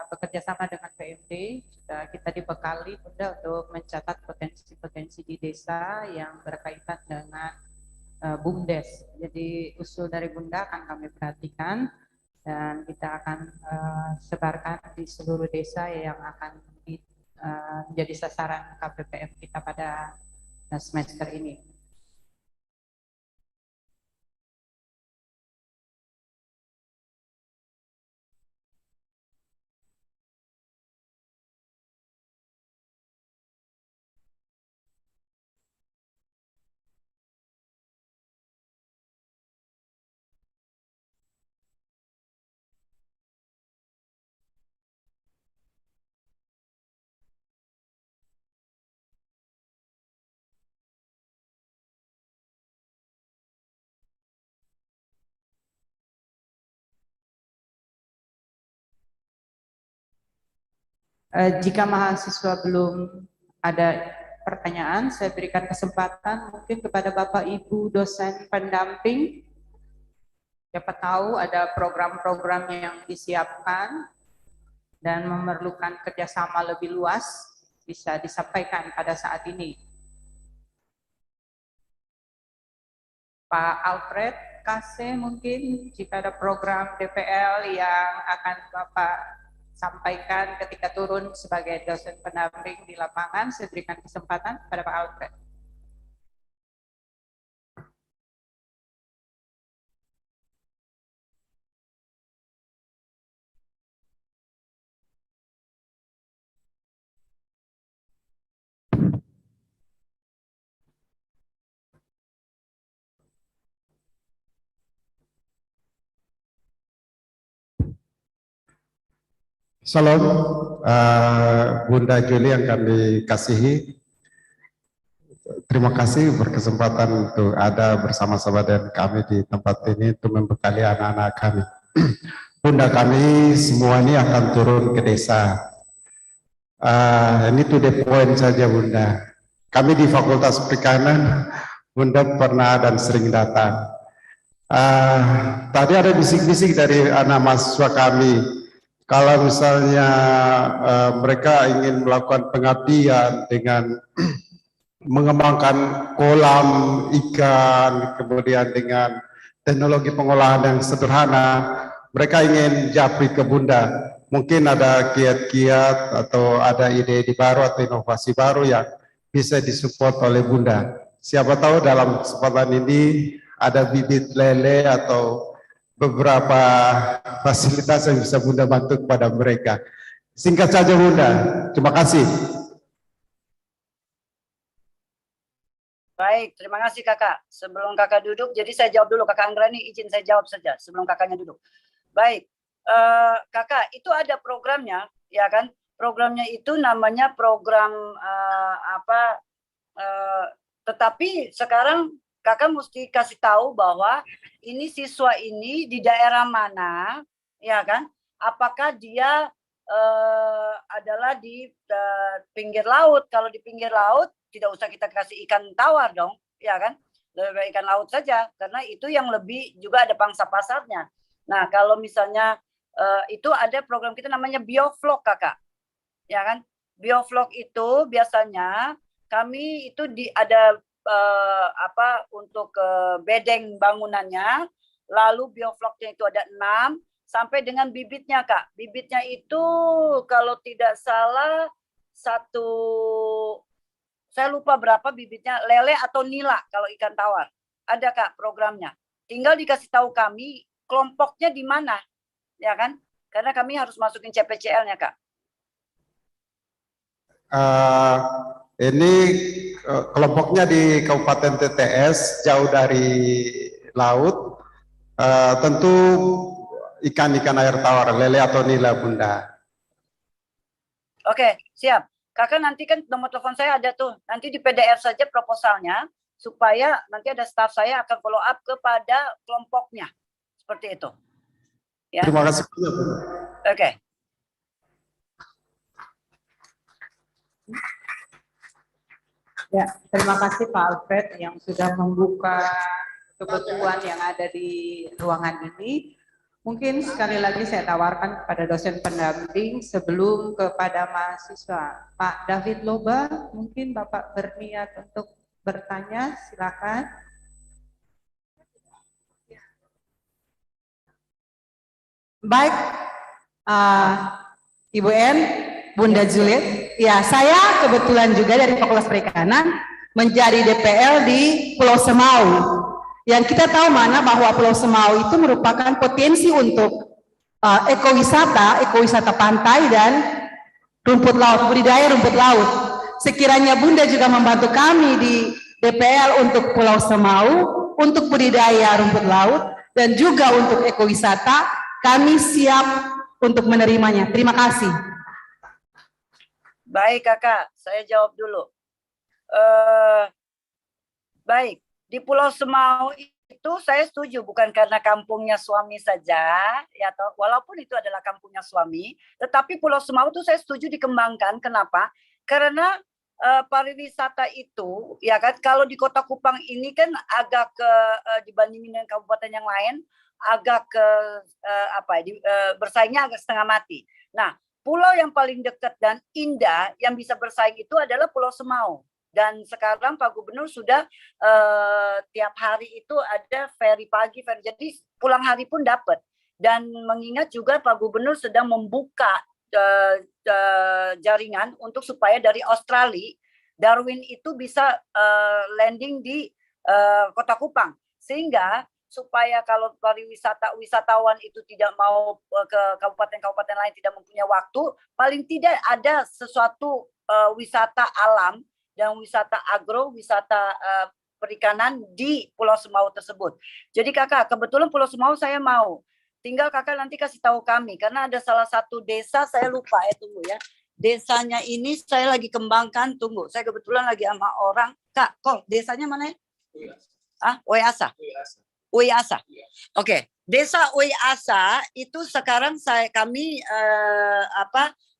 bekerja sama dengan PMD, sudah kita dibekali Bunda untuk mencatat potensi-potensi di desa yang berkaitan dengan BUMDes. Jadi usul dari Bunda akan kami perhatikan dan kita akan sebarkan di seluruh desa yang akan menjadi sasaran KPPM kita pada semester ini. Jika mahasiswa belum ada pertanyaan, saya berikan kesempatan mungkin kepada Bapak Ibu dosen pendamping. Siapa tahu ada program-program yang disiapkan dan memerlukan kerjasama lebih luas, bisa disampaikan pada saat ini. Pak Alfred Kase, mungkin jika ada program DPL yang akan Bapak sampaikan ketika turun sebagai dosen pendamping di lapangan, saya berikan kesempatan kepada Pak Alfred. Salam, Bunda Juli yang kami kasihi. Terima kasih berkesempatan untuk ada bersama-sama dengan kami di tempat ini untuk membekali anak-anak kami. Bunda, kami semua ini akan turun ke desa. Ini to the point saja Bunda. Kami di Fakultas Perikanan, Bunda pernah dan sering datang. Tadi ada bisik-bisik dari anak mahasiswa kami. Kalau misalnya mereka ingin melakukan pengabdian dengan mengembangkan kolam ikan, kemudian dengan teknologi pengolahan yang sederhana, mereka ingin japri ke Bunda. Mungkin ada kiat-kiat atau ada ide-ide baru atau inovasi baru yang bisa disupport oleh Bunda. Siapa tahu dalam kesempatan ini ada bibit lele atau beberapa fasilitas yang bisa Bunda bantu kepada mereka. Singkat saja Bunda, terima kasih. Baik, terima kasih Kakak. Sebelum Kakak duduk, jadi saya jawab dulu. Kakak Anggrani izin saya jawab saja sebelum Kakaknya duduk. Baik, Kakak, itu ada programnya, ya kan? Programnya itu namanya program tetapi sekarang kakak mesti kasih tahu bahwa ini siswa ini di daerah mana, ya kan? Apakah dia adalah di pinggir laut? Kalau di pinggir laut tidak usah kita kasih ikan tawar dong, ya kan? Lebih ikan laut saja, karena itu yang lebih juga ada pangsa pasarnya. Nah, kalau misalnya itu ada program kita namanya bioflok, kakak, ya kan? Bioflok itu biasanya kami itu ada untuk bedeng bangunannya, lalu biofloknya itu ada 6 sampai dengan bibitnya, Kak. Bibitnya itu kalau tidak salah saya lupa berapa bibitnya, lele atau nila kalau ikan tawar. Ada, Kak, programnya. Tinggal dikasih tahu kami kelompoknya di mana, ya kan? Karena kami harus masukin CPCL-nya, Kak. Ini kelompoknya di Kabupaten TTS, jauh dari laut. Tentu ikan-ikan air tawar, lele atau nila, Bunda. Oke, siap. Kakak nanti kan nomor telepon saya ada tuh. Nanti di PDF saja proposalnya, supaya nanti ada staff saya akan follow up kepada kelompoknya. Seperti itu. Ya. Terima kasih. Oke. Ya, terima kasih Pak Alfred yang sudah membuka kebutuhan yang ada di ruangan ini. Mungkin sekali lagi saya tawarkan kepada dosen pendamping sebelum kepada mahasiswa. Pak David Loba, mungkin Bapak berniat untuk bertanya, silakan. Baik, Ibu N, Bunda Juliet, ya saya kebetulan juga dari Fakultas Perikanan menjadi DPL di Pulau Semau. Yang kita tahu mana bahwa Pulau Semau itu merupakan potensi untuk ekowisata pantai dan rumput laut, budidaya rumput laut. Sekiranya Bunda juga membantu kami di DPL untuk Pulau Semau, untuk budidaya rumput laut, dan juga untuk ekowisata, kami siap untuk menerimanya. Terima kasih. Baik, Kakak, saya jawab dulu. Baik, di Pulau Semau itu saya setuju, bukan karena kampungnya suami saja, ya toh, walaupun itu adalah kampungnya suami, tetapi Pulau Semau itu saya setuju dikembangkan. Kenapa? Karena pariwisata itu, ya kan, kalau di Kota Kupang ini kan agak dibandingin dengan kabupaten yang lain, agak bersaingnya agak setengah mati. Nah, pulau yang paling dekat dan indah yang bisa bersaing itu adalah Pulau Semau. Dan sekarang Pak Gubernur sudah tiap hari itu ada ferry pagi, ferry, jadi pulang hari pun dapat. Dan mengingat juga Pak Gubernur sedang membuka jaringan untuk supaya dari Australia, Darwin itu bisa landing di Kota Kupang. Sehingga supaya kalau wisatawan itu tidak mau ke kabupaten-kabupaten lain, tidak mempunyai waktu, paling tidak ada sesuatu wisata alam dan wisata agro, wisata perikanan di Pulau Semau tersebut. Jadi Kakak, kebetulan Pulau Semau saya mau. Tinggal Kakak nanti kasih tahu kami, karena ada salah satu desa, saya lupa tunggu ya. Desanya ini saya lagi kembangkan, tunggu. Saya kebetulan lagi sama orang, Kak, kok desanya mana ya? Weasa. Weasa. Oke, Desa Weasa itu sekarang kami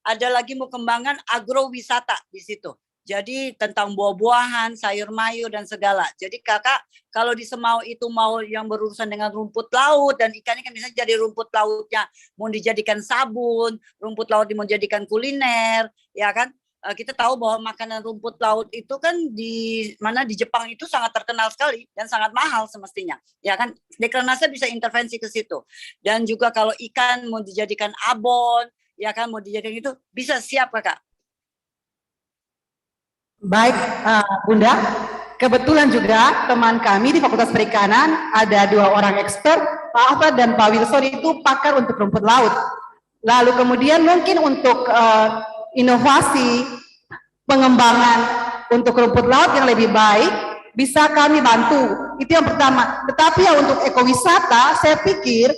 ada lagi mau kembangkan agrowisata di situ. Jadi tentang buah-buahan, sayur-mayur dan segala. Jadi Kakak kalau di Semau itu mau yang berurusan dengan rumput laut dan ikan-ikan, misalnya jadi rumput lautnya mau dijadikan sabun, rumput laut mau dijadikan kuliner, ya kan? Kita tahu bahwa makanan rumput laut itu kan di Jepang itu sangat terkenal sekali dan sangat mahal semestinya, ya kan? Dekranasnya bisa intervensi ke situ. Dan juga kalau ikan mau dijadikan abon, ya kan, mau dijadikan itu bisa, siap Kakak. Baik, Bunda, kebetulan juga teman kami di Fakultas Perikanan ada 2 orang expert, Pak Ahmad dan Pak Wilson itu pakar untuk rumput laut. Lalu kemudian mungkin untuk inovasi pengembangan untuk rumput laut yang lebih baik bisa kami bantu. Itu yang pertama. Tetapi ya untuk ekowisata saya pikir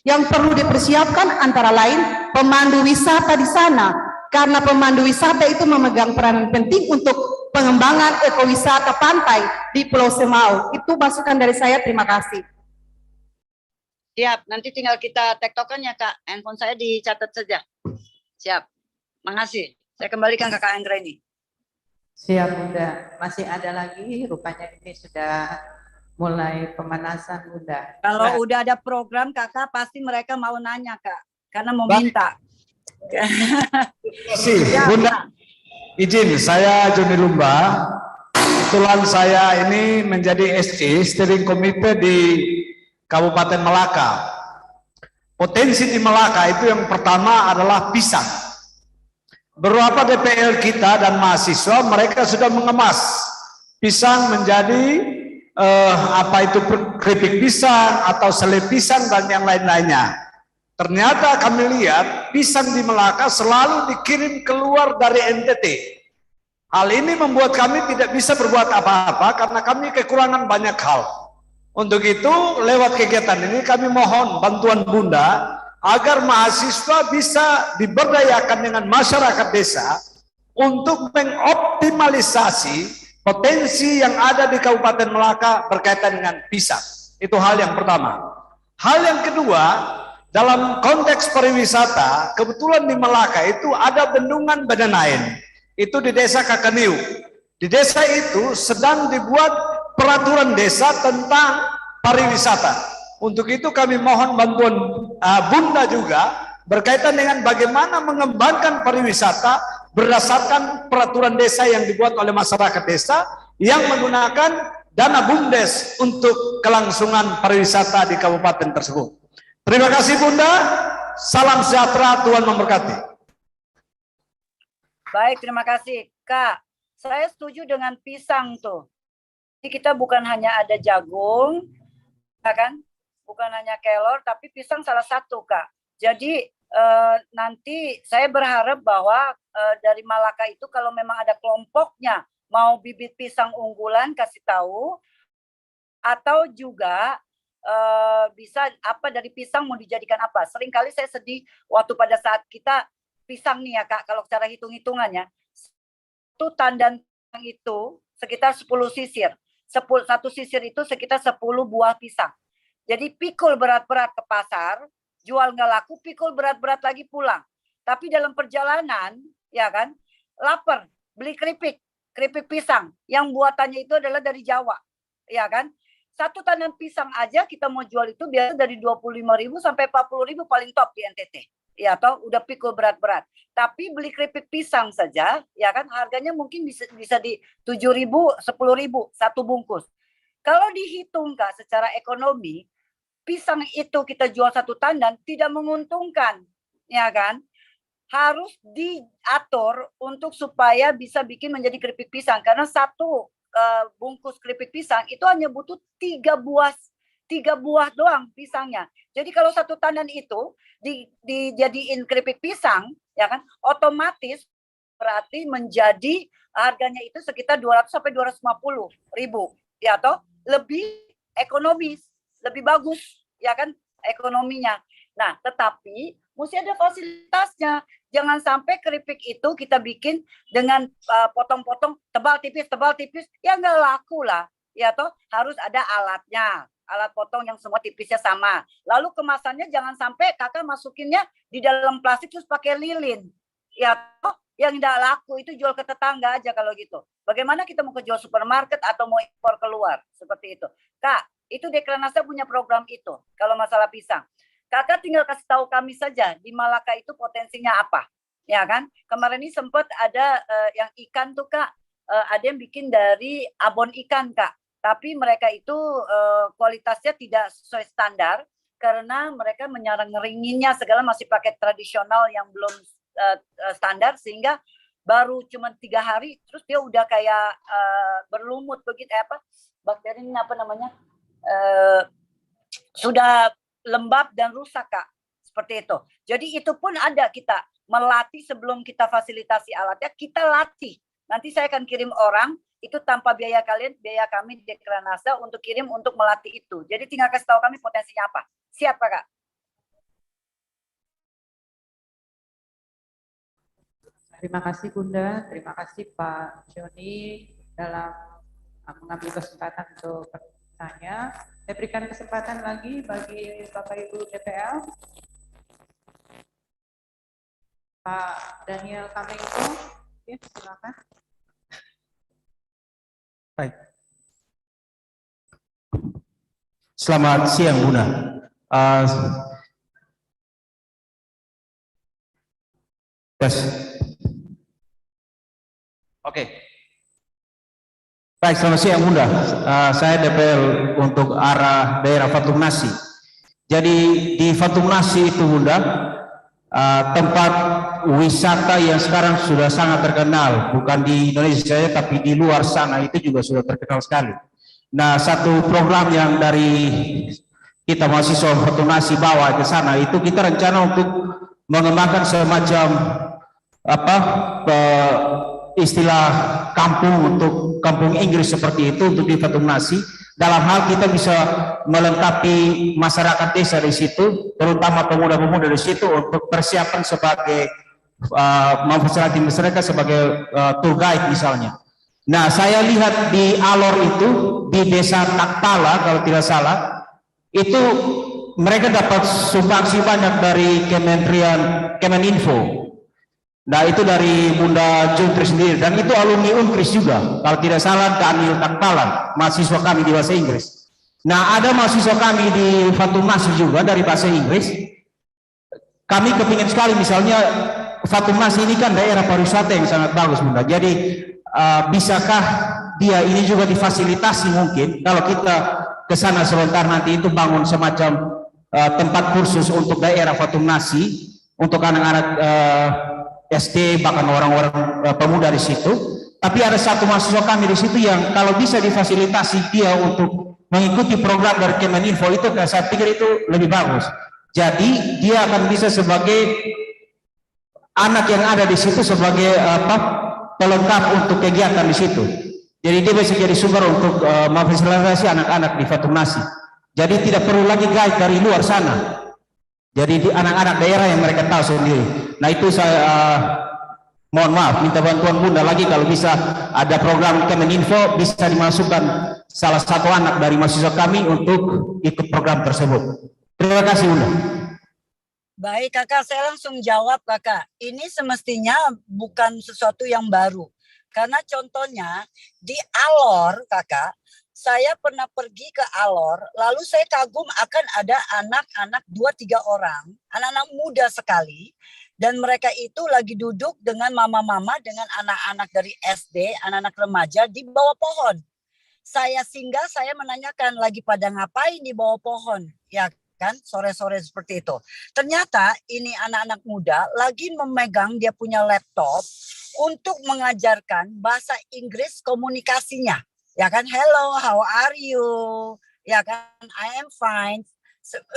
yang perlu dipersiapkan antara lain pemandu wisata di sana. karena pemandu wisata itu memegang peranan penting untuk pengembangan ekowisata pantai di Pulau Semau. Itu masukan dari saya, terima kasih. Siap, nanti tinggal kita tektokan ya Kak. Handphone saya dicatat saja. Siap, makasih. Saya kembalikan ke Kak Anggreni. Siap Bunda, masih ada lagi, rupanya ini sudah mulai pemanasan Bunda. Kalau udah ada program Kakak pasti mereka mau nanya Kak, karena mau minta. Terima Bunda. Izin, saya Joni Lumba. Kebetulan saya ini menjadi SC, Steering Committee di Kabupaten Melaka. Potensi di Melaka itu yang pertama adalah pisang. Beberapa DPL kita dan mahasiswa mereka sudah mengemas pisang menjadi apa itu keripik pisang atau selai pisang dan yang lain-lainnya. Ternyata kami lihat pisang di Melaka selalu dikirim keluar dari NTT. Hal ini membuat kami tidak bisa berbuat apa-apa karena kami kekurangan banyak hal. Untuk itu lewat kegiatan ini kami mohon bantuan Bunda agar mahasiswa bisa diberdayakan dengan masyarakat desa untuk mengoptimalisasi potensi yang ada di Kabupaten Melaka berkaitan dengan pisang. Itu hal yang pertama. Hal yang kedua, dalam konteks pariwisata, kebetulan di Melaka itu ada bendungan Badenain. Itu di desa Kakaniu. Di desa itu sedang dibuat peraturan desa tentang pariwisata. Untuk itu kami mohon bantuan Bunda juga berkaitan dengan bagaimana mengembangkan pariwisata berdasarkan peraturan desa yang dibuat oleh masyarakat desa yang menggunakan dana BUMDes untuk kelangsungan pariwisata di kabupaten tersebut. Terima kasih Bunda, salam sejahtera, Tuhan memberkati. Baik, terima kasih. Kak, saya setuju dengan pisang tuh. Jadi kita bukan hanya ada jagung, ya kan? Bukan hanya kelor, tapi pisang salah satu, Kak. Jadi nanti saya berharap bahwa dari Malaka itu kalau memang ada kelompoknya mau bibit pisang unggulan kasih tahu, atau juga bisa apa dari pisang mau dijadikan apa. Seringkali saya sedih waktu pada saat kita pisang nih ya Kak, kalau cara hitung-hitungannya satu tandan itu sekitar 10 sisir. Satu sisir itu sekitar 10 buah pisang. Jadi pikul berat-berat ke pasar, jual nggak laku, pikul berat-berat lagi pulang. Tapi dalam perjalanan, ya kan, lapar, beli keripik pisang yang buatannya itu adalah dari Jawa, ya kan. Satu tandan pisang aja kita mau jual itu biasa dari 25.000 sampai 40.000 paling top di NTT. Ya toh udah pikul berat-berat. Tapi beli keripik pisang saja, ya kan harganya mungkin bisa di 7.000, 10.000 satu bungkus. Kalau dihitung Kak secara ekonomi, pisang itu kita jual satu tandan tidak menguntungkan, ya kan? Harus diatur untuk supaya bisa bikin menjadi keripik pisang karena satu bungkus keripik pisang itu hanya butuh 3 buah doang pisangnya. Jadi kalau satu tandan itu dijadiin keripik pisang, ya kan, otomatis berarti menjadi harganya itu sekitar 200 sampai 250.000, ya toh lebih ekonomis, lebih bagus, ya kan ekonominya. Nah, tetapi mesti ada fasilitasnya. Jangan sampai keripik itu kita bikin dengan potong-potong tebal tipis, ya nggak laku lah. Ya toh harus ada alatnya, alat potong yang semua tipisnya sama. Lalu kemasannya jangan sampai kakak masukinnya di dalam plastik terus pakai lilin. Ya toh yang nggak laku itu jual ke tetangga aja kalau gitu. Bagaimana kita mau jual supermarket atau mau impor keluar seperti itu? Kak, itu Dekranasda punya program itu. Kalau masalah pisang. Kakak tinggal kasih tahu kami saja di Malaka itu potensinya apa, ya kan? Kemarin ini sempat ada yang ikan tuh Kak, ada yang bikin dari abon ikan Kak, tapi mereka itu kualitasnya tidak sesuai standar karena mereka ngeringinnya segala masih pakai tradisional yang belum standar sehingga baru cuma 3 hari terus dia udah kayak berlumut begitu bakteri ini apa namanya sudah lembab dan rusak Kak, seperti itu. Jadi itu pun ada kita melatih sebelum kita fasilitasi alatnya, kita latih. Nanti saya akan kirim orang itu tanpa biaya biaya kami di Dekranasda untuk kirim untuk melatih itu. Jadi tinggal kasih tahu kami potensinya apa. Siap Kak? Terima kasih Bunda, terima kasih Pak Joni dalam mengambil kesempatan untuk bertanya. Saya berikan kesempatan lagi bagi Bapak Ibu DPL. Pak Daniel Kamengko, ya, silakan. Baik. Selamat siang Bunda. Tes. Oke. Baik, selamat siang Bunda. Saya DPL untuk arah daerah Fatumnasi. Jadi di Fatumnasi itu Bunda, tempat wisata yang sekarang sudah sangat terkenal, bukan di Indonesia saja tapi di luar sana itu juga sudah terkenal sekali. Nah, satu program yang dari kita mahasiswa Fatumnasi bawa ke sana itu kita rencana untuk mengembangkan semacam istilah kampung untuk kampung Inggris seperti itu untuk di Fatumnasi. Dalam hal kita bisa melengkapi masyarakat desa di situ, terutama pemuda-pemuda di situ untuk persiapan sebagai memfasilitasi mereka sebagai tour guide misalnya. Nah, saya lihat di Alor itu di desa Takpala kalau tidak salah itu mereka dapat sumbangsi banyak dari Kemeninfo. Nah, itu dari Bunda Juntri sendiri dan itu alumni Unkris juga kalau tidak salah Daniel Takpalan, mahasiswa kami di bahasa Inggris. Nah, ada mahasiswa kami di Fatumnasi juga dari bahasa Inggris. Kami kepingin sekali misalnya Fatumnasi ini kan daerah pariwisata yang sangat bagus Bunda. Jadi bisakah dia ini juga difasilitasi mungkin kalau kita ke sana sebentar nanti itu bangun semacam tempat kursus untuk daerah Fatumnasi untuk anak-anak SD bahkan orang-orang pemuda di situ. Tapi ada satu mahasiswa kami di situ yang kalau bisa difasilitasi dia untuk mengikuti program dari Kemeninfo itu, saya pikir itu lebih bagus. Jadi dia akan bisa sebagai anak yang ada di situ sebagai pelengkap untuk kegiatan di situ. Jadi dia bisa jadi sumber untuk memfasilitasi anak-anak di Fatumnasi. Jadi tidak perlu lagi guide dari luar sana. Jadi anak-anak daerah yang mereka tahu sendiri. Nah, itu saya mohon maaf, minta bantuan Bunda lagi kalau bisa ada program Kemeninfo bisa dimasukkan salah satu anak dari mahasiswa kami untuk ikut program tersebut. Terima kasih Bunda. Baik Kakak, saya langsung jawab Kakak. Ini semestinya bukan sesuatu yang baru. Karena contohnya di Alor Kakak, saya pernah pergi ke Alor, lalu saya kagum akan ada anak-anak 2-3 orang, anak-anak muda sekali, dan mereka itu lagi duduk dengan mama-mama, dengan anak-anak dari SD, anak-anak remaja di bawah pohon. Saya singgah, saya menanyakan lagi pada ngapain di bawah pohon, ya kan, sore-sore seperti itu. Ternyata ini anak-anak muda lagi memegang dia punya laptop untuk mengajarkan bahasa Inggris komunikasinya. Ya kan, hello, how are you? Ya kan, I am fine.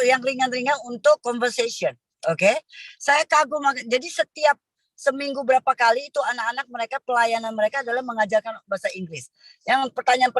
Yang ringan-ringan untuk conversation. Oke, saya kagum. Jadi setiap seminggu berapa kali itu anak-anak mereka, pelayanan mereka adalah mengajarkan bahasa Inggris. Yang pertanyaan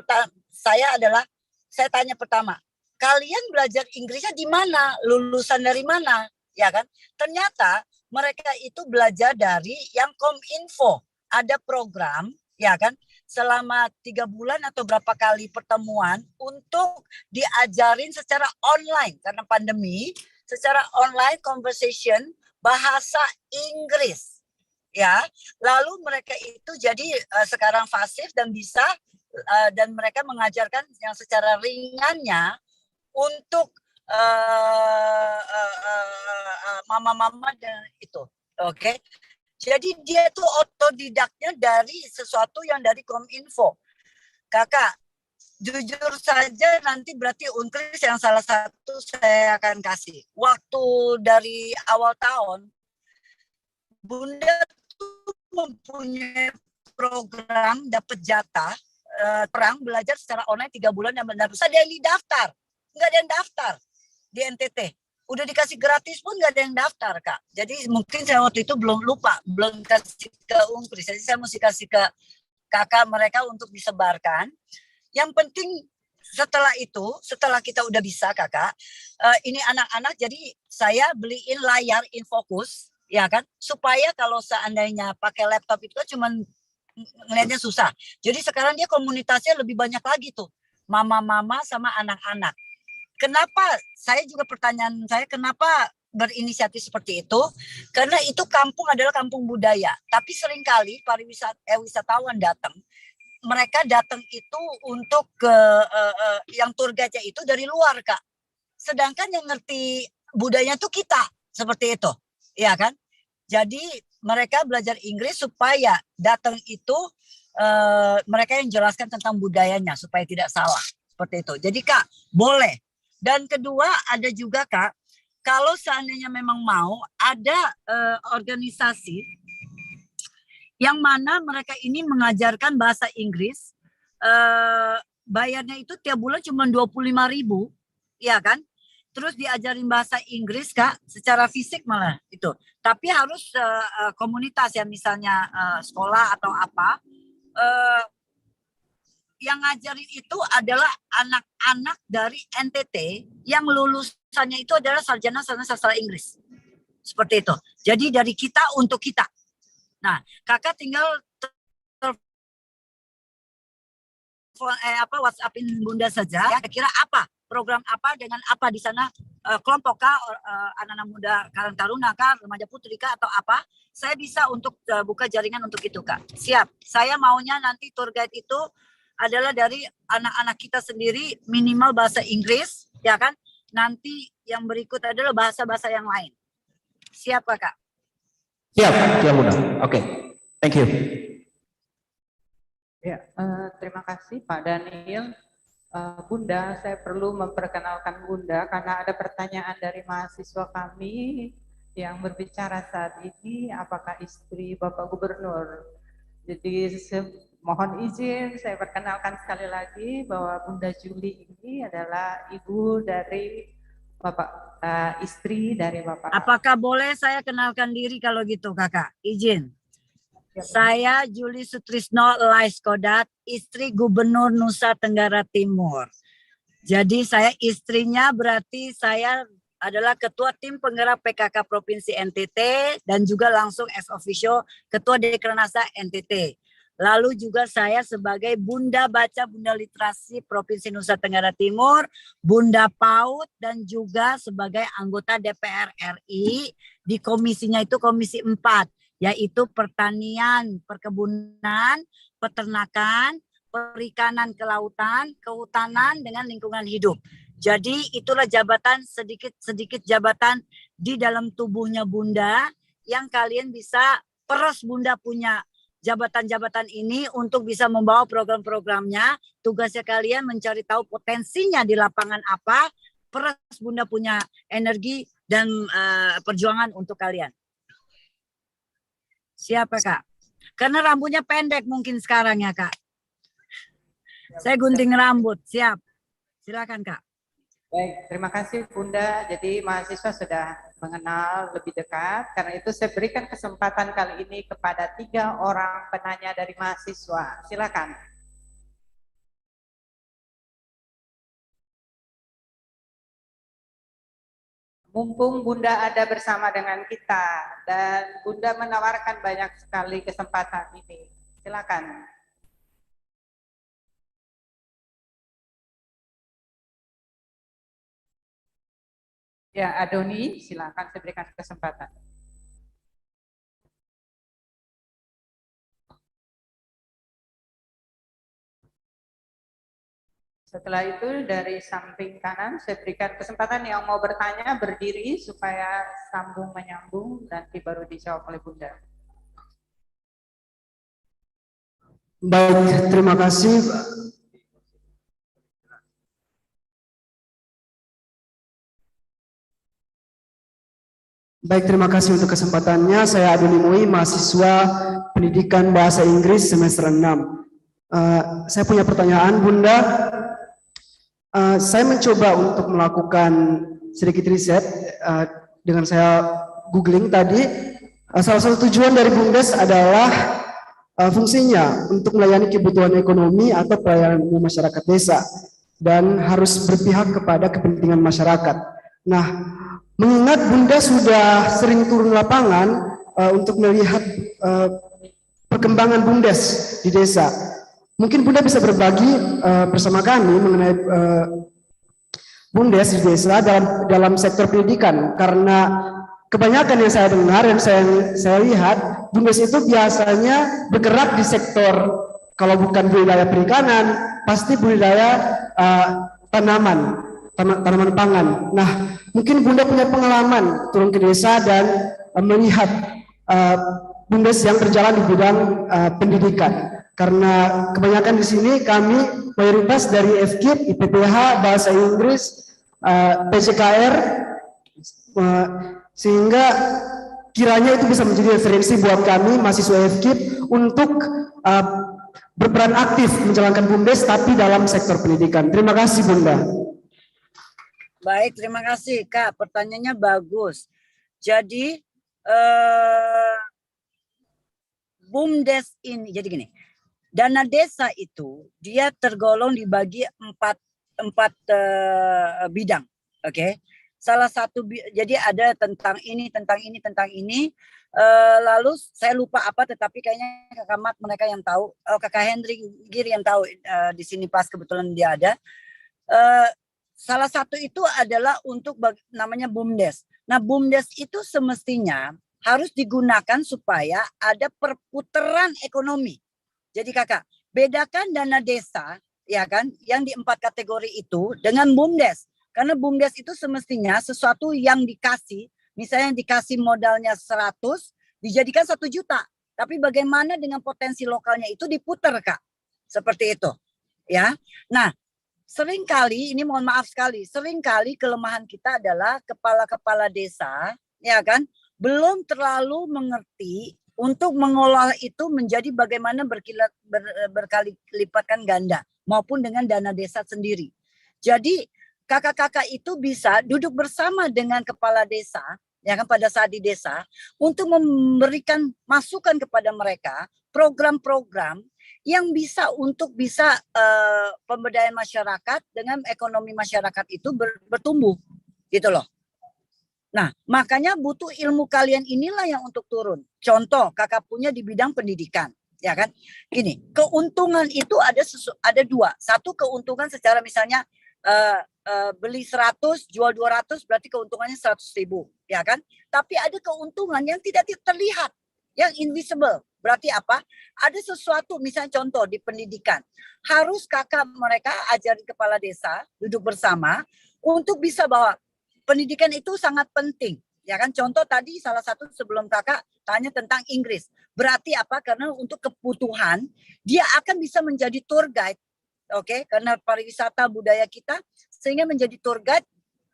saya adalah, saya tanya pertama, kalian belajar Inggrisnya di mana? Lulusan dari mana? Ya kan? Ternyata mereka itu belajar dari yang Kominfo. Ada program, ya kan? Selama 3 bulan atau berapa kali pertemuan untuk diajarin secara online karena pandemi, secara online conversation bahasa Inggris, ya. Lalu mereka itu jadi sekarang fasih dan bisa dan mereka mengajarkan yang secara ringannya untuk mama-mama dan itu, oke. Jadi dia tuh otodidaknya dari sesuatu yang dari Kominfo. Kakak, jujur saja nanti berarti Unkris yang salah satu saya akan kasih. Waktu dari awal tahun, Bunda tuh mempunyai program dapat jatah perang belajar secara online 3 bulan yang benar. Ada yang didaftar, nggak ada yang daftar di NTT. Udah dikasih gratis pun nggak ada yang daftar Kak. Jadi mungkin saya waktu itu belum kasih ke Unkris. Jadi saya mesti kasih ke kakak mereka untuk disebarkan. Yang penting setelah itu, setelah kita udah bisa Kakak, ini anak-anak, jadi saya beliin layar Infocus, ya kan? Supaya kalau seandainya pakai laptop itu kan cuman ngelihatnya susah. Jadi sekarang dia komunitasnya lebih banyak lagi tuh, mama-mama sama anak-anak. Kenapa? Saya juga pertanyaan saya, kenapa berinisiatif seperti itu? Karena itu kampung adalah kampung budaya, tapi seringkali wisatawan datang, mereka datang itu untuk ke yang tour guide-nya itu dari luar, Kak. Sedangkan yang ngerti budayanya tuh kita, seperti itu, ya kan? Jadi mereka belajar Inggris supaya datang itu mereka yang jelaskan tentang budayanya supaya tidak salah, seperti itu. Jadi Kak, boleh. Dan kedua ada juga Kak, kalau seandainya memang mau ada organisasi yang mana mereka ini mengajarkan bahasa Inggris, bayarnya itu tiap bulan cuma 25.000, ya kan? Terus diajarin bahasa Inggris Kak, secara fisik malah itu. Tapi harus komunitas ya, misalnya sekolah atau apa. Yang ngajarin itu adalah anak-anak dari NTT yang lulusannya itu adalah sarjana sastra Inggris. Seperti itu. Jadi dari kita untuk kita. Nah, Kakak tinggal WhatsAppin Bunda saja, kira-kira apa? Program apa dengan apa di sana, kelompok kah, anak-anak muda Karang Taruna kah, remaja putri kah, atau apa, saya bisa untuk buka jaringan untuk itu Kak. Siap, saya maunya nanti tour guide itu adalah dari anak-anak kita sendiri, minimal bahasa Inggris, ya kan, nanti yang berikut adalah bahasa-bahasa yang lain. Siap Kak? Siap, siap Bunda. Oke, thank you. Ya, terima kasih Pak Daniel. Bunda, saya perlu memperkenalkan Bunda karena ada pertanyaan dari mahasiswa kami yang berbicara saat ini, apakah istri Bapak Gubernur. Jadi mohon izin saya perkenalkan sekali lagi bahwa Bunda Juli ini adalah ibu dari Bapak, istri dari Bapak. Apakah boleh saya kenalkan diri kalau gitu Kakak? Izin. Saya Juli Sutrisno Laiskodat, istri Gubernur Nusa Tenggara Timur. Jadi saya istrinya, berarti saya adalah Ketua Tim Penggerak PKK Provinsi NTT dan juga langsung ex officio Ketua Dekranasa NTT. Lalu juga saya sebagai Bunda Baca Bunda Literasi Provinsi Nusa Tenggara Timur, Bunda PAUD, dan juga sebagai anggota DPR RI di komisinya itu Komisi 4. Yaitu pertanian, perkebunan, peternakan, perikanan kelautan, kehutanan dengan lingkungan hidup. Jadi itulah jabatan, sedikit jabatan di dalam tubuhnya Bunda yang kalian bisa peres Bunda punya jabatan-jabatan ini untuk bisa membawa program-programnya. Tugasnya kalian mencari tahu potensinya di lapangan apa, peres Bunda punya energi dan perjuangan untuk kalian. Siapa Kak? Karena rambutnya pendek mungkin sekarang ya Kak. Saya gunting rambut, siap. Silakan Kak. Baik, terima kasih Bunda. Jadi mahasiswa sudah mengenal lebih dekat. Karena itu saya berikan kesempatan kali ini kepada 3 orang penanya dari mahasiswa. Silakan. Mumpung Bunda ada bersama dengan kita dan Bunda menawarkan banyak sekali kesempatan ini. Silakan. Ya, Adoni, silakan saya berikan kesempatan. Setelah itu dari samping kanan saya berikan kesempatan yang mau bertanya berdiri supaya sambung menyambung, nanti baru dijawab oleh Bunda. Baik, terima kasih. Baik, terima kasih untuk kesempatannya. Saya Adoni Mui, mahasiswa Pendidikan Bahasa Inggris semester 6. Saya punya pertanyaan, Bunda. Saya mencoba untuk melakukan sedikit riset dengan saya googling tadi. Salah satu tujuan dari BUMDes adalah fungsinya untuk melayani kebutuhan ekonomi atau pelayanan umum masyarakat desa dan harus berpihak kepada kepentingan masyarakat. Nah, Mengingat Bunda sudah sering turun lapangan untuk melihat perkembangan BUMDes di desa, mungkin Bunda bisa berbagi bersama kami mengenai BUMDes di desa dalam sektor pendidikan, karena kebanyakan yang saya dengar dan saya lihat BUMDes itu biasanya bergerak di sektor, kalau bukan budidaya perikanan, pasti budidaya tanaman pangan. Nah, mungkin Bunda punya pengalaman turun ke desa dan melihat BUMDes yang berjalan di bidang pendidikan. Karena kebanyakan di sini kami mayoritas dari FKIP, IPPH, Bahasa Inggris, PJKR, sehingga kiranya itu bisa menjadi referensi buat kami mahasiswa FKIP untuk berperan aktif menjalankan BUMDes tapi dalam sektor pendidikan. Terima kasih Bunda. Baik, terima kasih Kak. Pertanyaannya bagus. Jadi BUMDes ini, jadi gini, dana desa itu dia tergolong dibagi empat bidang, oke? Salah satu, jadi ada tentang ini, tentang ini. Lalu saya lupa apa, tetapi kayaknya Kakak Mat mereka yang tahu, Kakak Hendrik Giri yang tahu di sini pas kebetulan dia ada. Salah satu itu adalah untuk namanya BUMDes. Nah, BUMDes itu semestinya harus digunakan supaya ada perputaran ekonomi. Jadi Kakak, bedakan dana desa, ya kan, yang di 4 kategori itu dengan BUMDes. Karena BUMDes itu semestinya sesuatu yang dikasih, misalnya dikasih modalnya 100, dijadikan 1 juta. Tapi bagaimana dengan potensi lokalnya itu diputar, Kak. Seperti itu. Ya. Nah, seringkali, ini mohon maaf sekali, seringkali kelemahan kita adalah kepala-kepala desa, ya kan, belum terlalu mengerti untuk mengolah itu menjadi bagaimana berkali lipatkan ganda maupun dengan dana desa sendiri. Jadi kakak-kakak itu bisa duduk bersama dengan kepala desa, ya kan, pada saat di desa untuk memberikan masukan kepada mereka program-program yang bisa untuk pemberdayaan masyarakat dengan ekonomi masyarakat itu bertumbuh, gitu loh. Nah, makanya butuh ilmu kalian inilah yang untuk turun. Contoh, kakak punya di bidang pendidikan, ya kan? Gini, keuntungan itu ada 2. Satu, keuntungan secara misalnya beli 100, jual 200, berarti keuntungannya 100.000, ya kan? Tapi ada keuntungan yang tidak terlihat, yang invisible. Berarti apa? Ada sesuatu, misalnya contoh di pendidikan. Harus kakak mereka ajari kepala desa, duduk bersama, untuk bisa bahwa pendidikan itu sangat penting, ya kan? Contoh tadi salah satu sebelum kakak tanya tentang Inggris. Berarti apa? Karena untuk kebutuhan dia akan bisa menjadi tour guide, oke? Karena pariwisata budaya kita sehingga menjadi tour guide,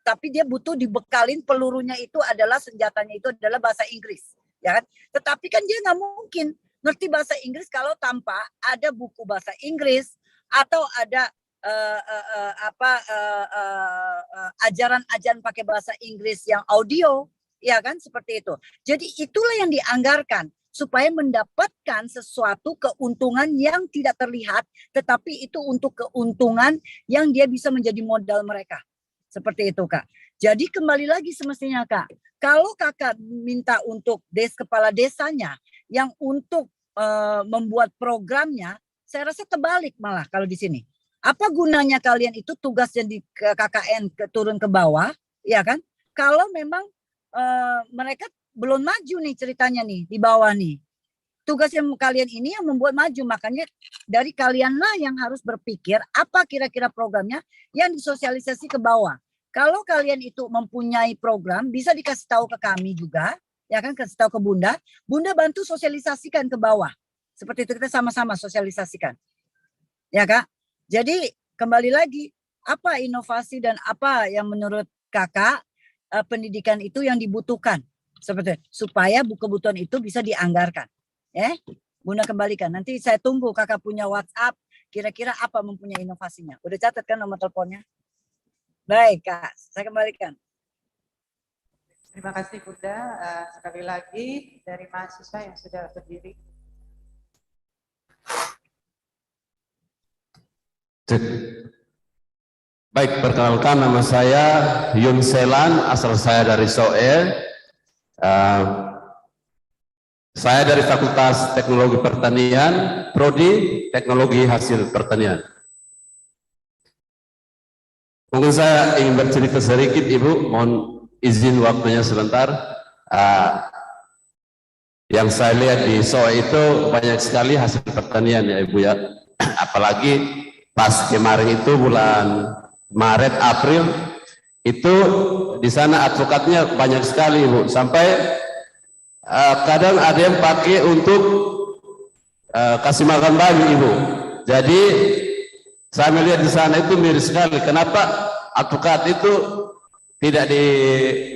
tapi dia butuh dibekalin pelurunya itu adalah senjatanya itu adalah bahasa Inggris, ya kan? Tetapi kan dia nggak mungkin ngerti bahasa Inggris kalau tanpa ada buku bahasa Inggris atau ada ajaran-ajaran pakai bahasa Inggris yang audio, ya kan, seperti itu. Jadi itulah yang dianggarkan supaya mendapatkan sesuatu keuntungan yang tidak terlihat, tetapi itu untuk keuntungan yang dia bisa menjadi modal mereka. Seperti itu, Kak. Jadi kembali lagi semestinya, Kak, kalau kakak minta untuk kepala desanya yang untuk membuat programnya, saya rasa terbalik malah kalau di sini. Apa gunanya kalian itu tugasnya di KKN turun ke bawah, ya kan? Kalau memang mereka belum maju nih ceritanya nih di bawah nih. Tugasnya kalian ini yang membuat maju, makanya dari kalianlah yang harus berpikir apa kira-kira programnya yang disosialisasi ke bawah. Kalau kalian itu mempunyai program, bisa dikasih tahu ke kami juga, ya kan, kasih tahu ke Bunda. Bunda bantu sosialisasikan ke bawah. Seperti itu kita sama-sama sosialisasikan. Ya, Kak? Jadi kembali lagi, apa inovasi dan apa yang menurut kakak pendidikan itu yang dibutuhkan, seperti supaya kebutuhan itu bisa dianggarkan. Bunda kembalikan. Nanti saya tunggu kakak punya WhatsApp. Kira-kira apa mempunyai inovasinya? Udah catat kan nomor teleponnya? Baik Kak, saya kembalikan. Terima kasih Bunda. Sekali lagi dari mahasiswa yang sudah berdiri. Cek. Baik, perkenalkan nama saya Yun Selan, asal saya dari Soe. Saya dari Fakultas Teknologi Pertanian, Prodi Teknologi Hasil Pertanian. Mungkin saya ingin bercerita sedikit, Ibu, mohon izin waktunya sebentar. Yang saya lihat di Soe itu banyak sekali hasil pertanian ya Ibu ya. Apalagi pas kemarin itu bulan Maret, April, itu di sana advokatnya banyak sekali Ibu. Sampai kadang ada yang pakai untuk kasih makan babi Ibu. Jadi saya melihat di sana itu miris sekali. Kenapa advokat itu tidak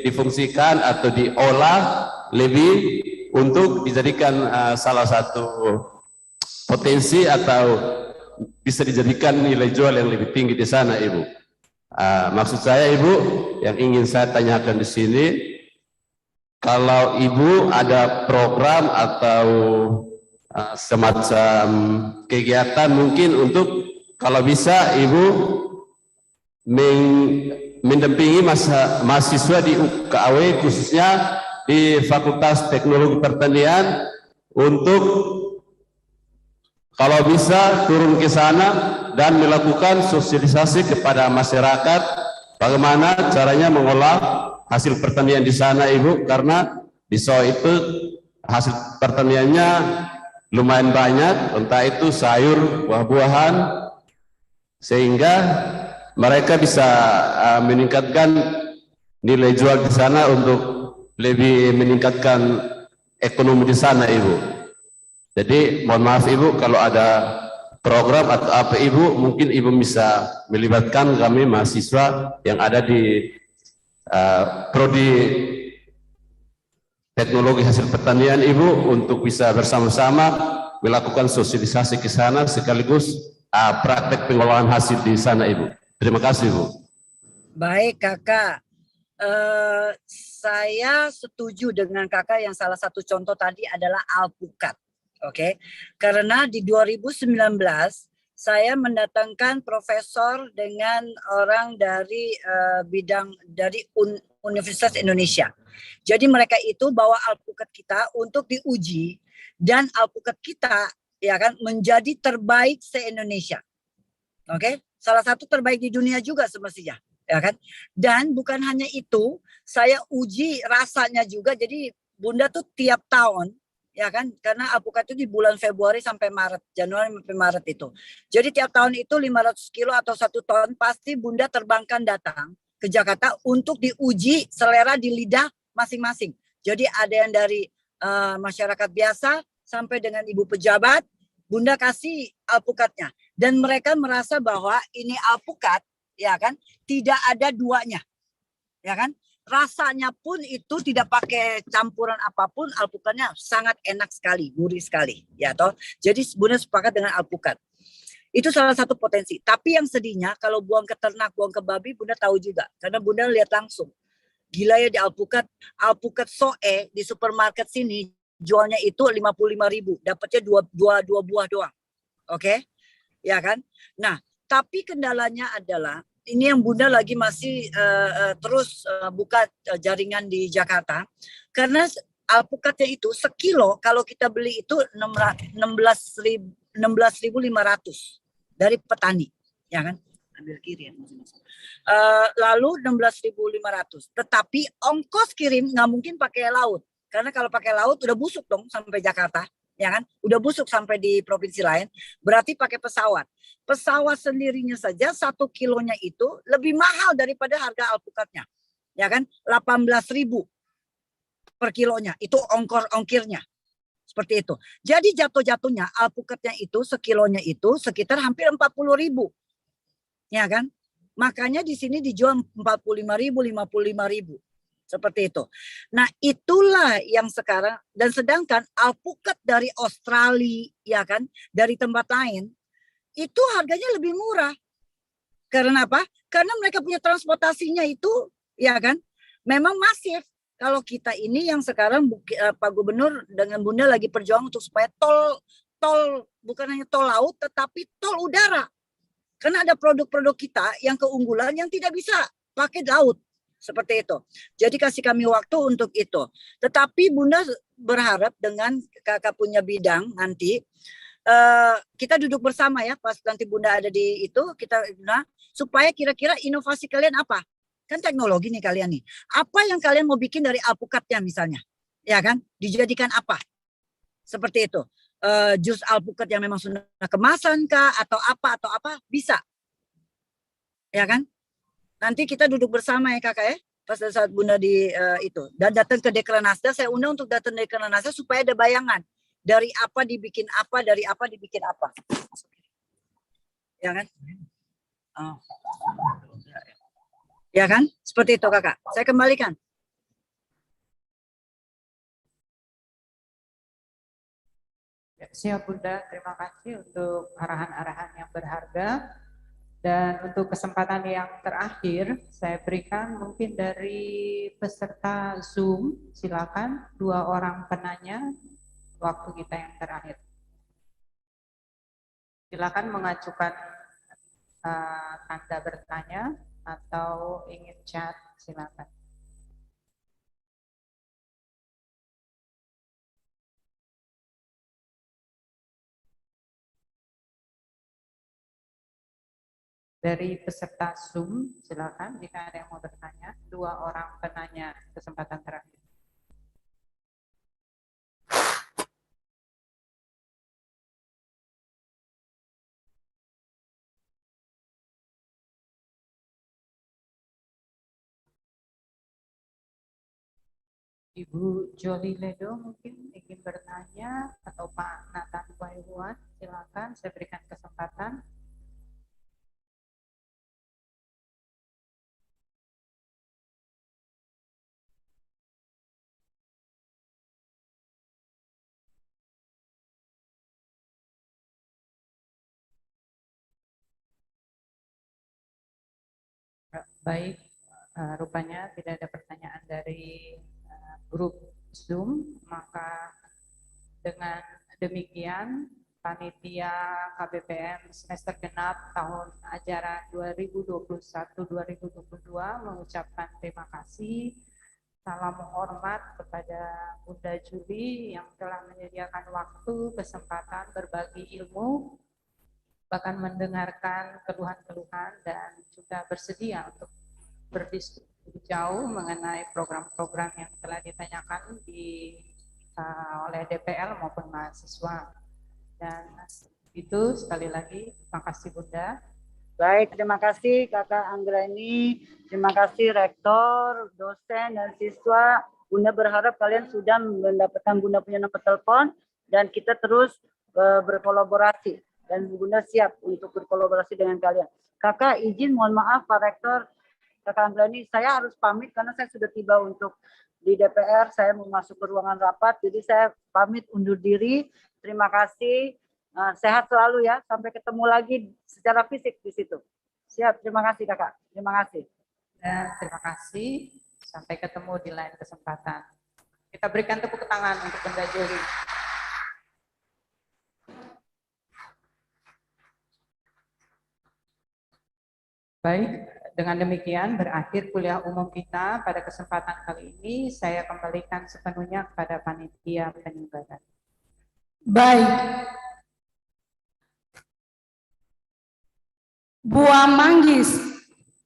difungsikan atau diolah lebih untuk dijadikan salah satu potensi atau bisa dijadikan nilai jual yang lebih tinggi di sana, Ibu. Maksud saya, Ibu, yang ingin saya tanyakan di sini, kalau Ibu ada program atau semacam kegiatan mungkin untuk kalau bisa Ibu mendampingi mahasiswa di UKAW khususnya di Fakultas Teknologi Pertanian untuk kalau bisa turun ke sana dan melakukan sosialisasi kepada masyarakat bagaimana caranya mengolah hasil pertanian di sana Ibu, karena di Soe itu hasil pertaniannya lumayan banyak, entah itu sayur, buah-buahan, sehingga mereka bisa meningkatkan nilai jual di sana untuk lebih meningkatkan ekonomi di sana Ibu. Jadi mohon maaf Ibu kalau ada program atau apa Ibu, mungkin Ibu bisa melibatkan kami mahasiswa yang ada di Prodi Teknologi Hasil Pertanian Ibu untuk bisa bersama-sama melakukan sosialisasi ke sana sekaligus praktek pengolahan hasil di sana Ibu. Terima kasih Bu. Baik Kakak, saya setuju dengan Kakak yang salah satu contoh tadi adalah alpukat. Oke, karena di 2019 saya mendatangkan profesor dengan orang dari bidang dari Universitas Indonesia. Jadi mereka itu bawa alpukat kita untuk diuji dan alpukat kita ya kan menjadi terbaik se-Indonesia. Oke, salah satu terbaik di dunia juga semestinya, ya kan? Dan bukan hanya itu, saya uji rasanya juga. Jadi Bunda tuh tiap tahun, ya kan? Karena alpukat itu di bulan Februari sampai Maret, Januari sampai Maret itu. Jadi tiap tahun itu 500 kilo atau 1 ton pasti Bunda terbangkan datang ke Jakarta untuk diuji selera di lidah masing-masing. Jadi ada yang dari masyarakat biasa sampai dengan ibu pejabat, Bunda kasih alpukatnya. Dan mereka merasa bahwa ini alpukat, ya kan, tidak ada duanya, ya kan. Rasanya pun itu tidak pakai campuran apapun, alpukatnya sangat enak sekali, gurih sekali, ya toh. Jadi Bunda sepakat dengan alpukat. Itu salah satu potensi. Tapi yang sedihnya kalau buang ke ternak, buang ke babi, Bunda tahu juga, karena Bunda lihat langsung. Gila ya di alpukat Soe di supermarket sini jualnya itu 55.000, dapatnya dua buah doang. Oke? Ya kan? Nah, tapi kendalanya adalah ini yang Bunda lagi masih terus buka jaringan di Jakarta, karena alpukatnya itu sekilo kalau kita beli itu 16.500 dari petani, ya kan? Ambil kiri ya. Lalu 16.500. Tetapi ongkos kirim nggak mungkin pakai laut, karena kalau pakai laut udah busuk dong sampai Jakarta, ya kan? Udah busuk sampai di provinsi lain. Berarti pakai pesawat. Pesawat sendirinya saja 1 kilonya itu lebih mahal daripada harga alpukatnya, ya kan? 18.000 per kilonya. Itu ongkirnya. Seperti itu. Jadi jatuh-jatuhnya alpukatnya itu sekilonya itu sekitar hampir 40.000. Ya kan? Makanya di sini dijual 45.000, 55.000. Seperti itu. Nah, itulah yang sekarang, dan sedangkan alpukat dari Australia, ya kan, dari tempat lain, itu harganya lebih murah. Karena apa? Karena mereka punya transportasinya itu, ya kan, memang masif. Kalau kita ini yang sekarang Pak Gubernur dengan Bunda lagi perjuang untuk supaya tol bukan hanya tol laut, tetapi tol udara. Karena ada produk-produk kita yang keunggulan yang tidak bisa pakai laut. Seperti itu. Jadi kasih kami waktu untuk itu. Tetapi Bunda berharap dengan kakak punya bidang nanti, kita duduk bersama ya, pas nanti Bunda ada di itu, kita supaya kira-kira inovasi kalian apa? Kan teknologi nih kalian nih. Apa yang kalian mau bikin dari alpukatnya misalnya? Ya kan? Dijadikan apa? Seperti itu. Jus alpukat yang memang sudah kemasan kah atau apa bisa. Ya kan? Nanti kita duduk bersama ya kakak ya. Pas saat Bunda di itu. Dan datang ke Dekranasda, saya undang untuk datang ke Dekranasda supaya ada bayangan. Dari apa dibikin apa, dari apa dibikin apa. Ya kan? Oh. Ya kan? Seperti itu kakak. Saya kembalikan. Siap Bunda, terima kasih untuk arahan-arahan yang berharga. Dan untuk kesempatan yang terakhir, saya berikan mungkin dari peserta Zoom, silakan 2 orang penanya, waktu kita yang terakhir. Silakan mengajukan tanda bertanya atau ingin chat, silakan. Dari peserta Zoom, silakan jika ada yang mau bertanya. 2 orang penanya, kesempatan terakhir. Ibu Joli Ledo mungkin ingin bertanya, atau Pak Nathan Waiwan, silakan, saya berikan kesempatan. Baik, rupanya tidak ada pertanyaan dari grup Zoom, maka dengan demikian panitia KBPM semester genap tahun ajaran 2021-2022 mengucapkan terima kasih, salam hormat kepada Bunda Juli yang telah menyediakan waktu, kesempatan berbagi ilmu, bahkan mendengarkan keluhan-keluhan dan juga bersedia untuk berdiskusi jauh mengenai program-program yang telah ditanyakan oleh DPL maupun mahasiswa. Dan itu sekali lagi terima kasih Bunda. Baik, terima kasih Kakak Anggreni, terima kasih Rektor, dosen, dan siswa. Bunda berharap kalian sudah mendapatkan Bunda punya nomor telepon dan kita terus berkolaborasi. Dan Bunda siap untuk berkolaborasi dengan kalian. Kakak izin mohon maaf Pak Rektor, Kakak Anggreni, saya harus pamit karena saya sudah tiba untuk di DPR, saya mau masuk ke ruangan rapat, jadi saya pamit undur diri. Terima kasih, sehat selalu ya, sampai ketemu lagi secara fisik di situ. Siap, terima kasih Kakak, terima kasih. Dan terima kasih, sampai ketemu di lain kesempatan. Kita berikan tepuk tangan untuk Bunda Juli. Baik, dengan demikian berakhir kuliah umum kita pada kesempatan kali ini. Saya kembalikan sepenuhnya kepada panitia penyelenggara. Baik. Buah manggis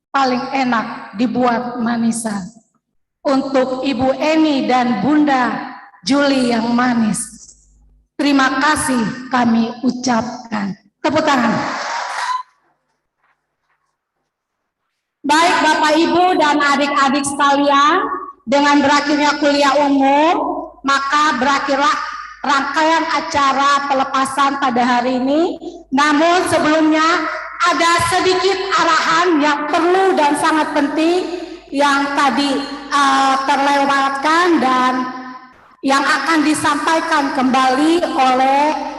paling enak dibuat manisan. Untuk Ibu Eni dan Bunda Juli yang manis, terima kasih kami ucapkan. Tepuk tangan. Baik Bapak Ibu dan adik-adik sekalian, dengan berakhirnya kuliah umum, maka berakhirlah rangkaian acara pelepasan pada hari ini. Namun sebelumnya ada sedikit arahan yang perlu dan sangat penting yang tadi terlewatkan dan yang akan disampaikan kembali oleh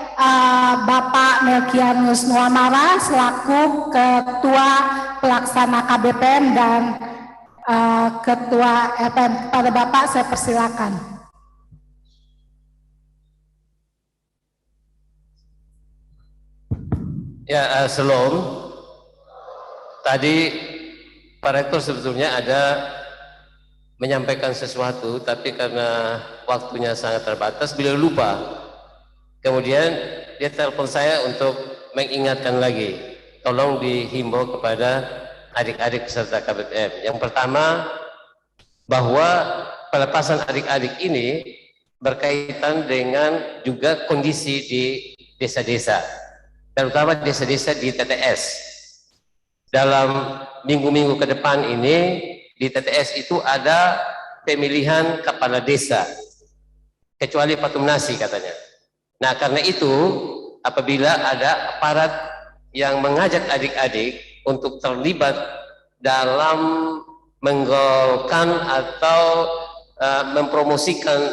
Bapak Melkianus Nuamara selaku Ketua Pelaksana KBPM dan Ketua LPM. Kepada Bapak saya persilakan. Ya, Shalom. tadi Pak Rektor sebetulnya ada menyampaikan sesuatu, tapi karena waktunya sangat terbatas, beliau lupa. Kemudian dia telepon saya untuk mengingatkan lagi, tolong dihimbau kepada adik-adik peserta KBPM. Yang pertama, bahwa pelepasan adik-adik ini berkaitan dengan juga kondisi di desa-desa, terutama desa-desa di TTS. Dalam minggu-minggu ke depan ini, di TTS itu ada pemilihan kepala desa, kecuali Patumnasi katanya. Nah, karena itu, apabila ada aparat yang mengajak adik-adik untuk terlibat dalam menggolkan atau mempromosikan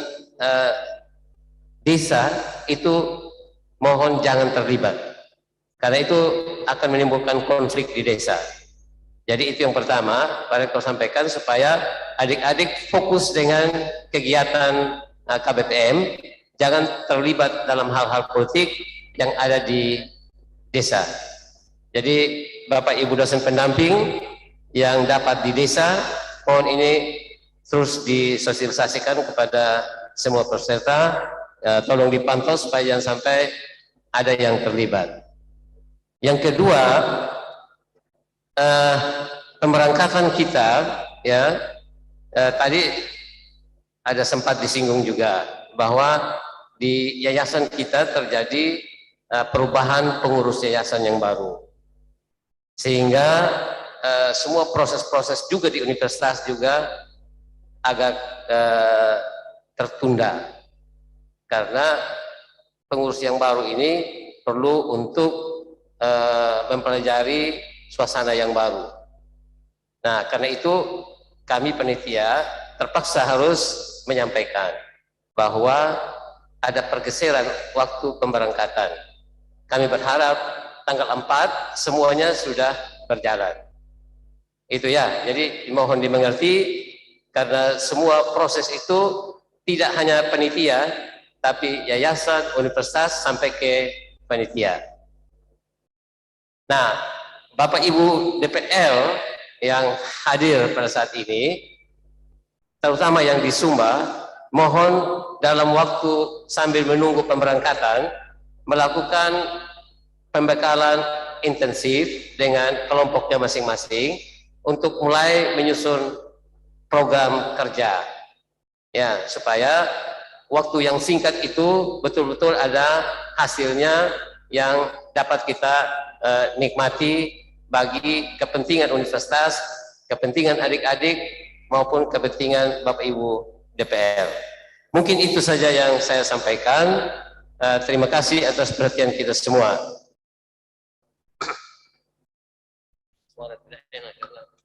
desa, itu mohon jangan terlibat, karena itu akan menimbulkan konflik di desa. Jadi itu yang pertama Pak Rektor sampaikan, supaya adik-adik fokus dengan kegiatan KBPM, jangan terlibat dalam hal-hal politik yang ada di desa. Jadi Bapak Ibu dosen pendamping yang dapat di desa, mohon ini terus disosialisasikan kepada semua peserta, tolong dipantau supaya jangan sampai ada yang terlibat. Yang kedua, pemberangkatan kita, ya, tadi ada sempat disinggung juga bahwa di yayasan kita terjadi perubahan pengurus yayasan yang baru, sehingga semua proses-proses juga di universitas juga agak tertunda, karena pengurus yang baru ini perlu untuk mempelajari suasana yang baru. Nah, karena itu kami panitia terpaksa harus menyampaikan bahwa ada pergeseran waktu pemberangkatan. Kami berharap tanggal 4 semuanya sudah berjalan. Itu ya, jadi mohon dimengerti, karena semua proses itu tidak hanya panitia, tapi yayasan, universitas, sampai ke panitia. Nah, Bapak Ibu DPL yang hadir pada saat ini, terutama yang di Sumba, mohon dalam waktu sambil menunggu pemberangkatan, melakukan pembekalan intensif dengan kelompoknya masing-masing untuk mulai menyusun program kerja, ya, supaya waktu yang singkat itu betul-betul ada hasilnya yang dapat kita nikmati bagi kepentingan universitas, kepentingan adik-adik, maupun kepentingan Bapak Ibu DPR. Mungkin itu saja yang saya sampaikan. Terima kasih atas perhatian kita semua.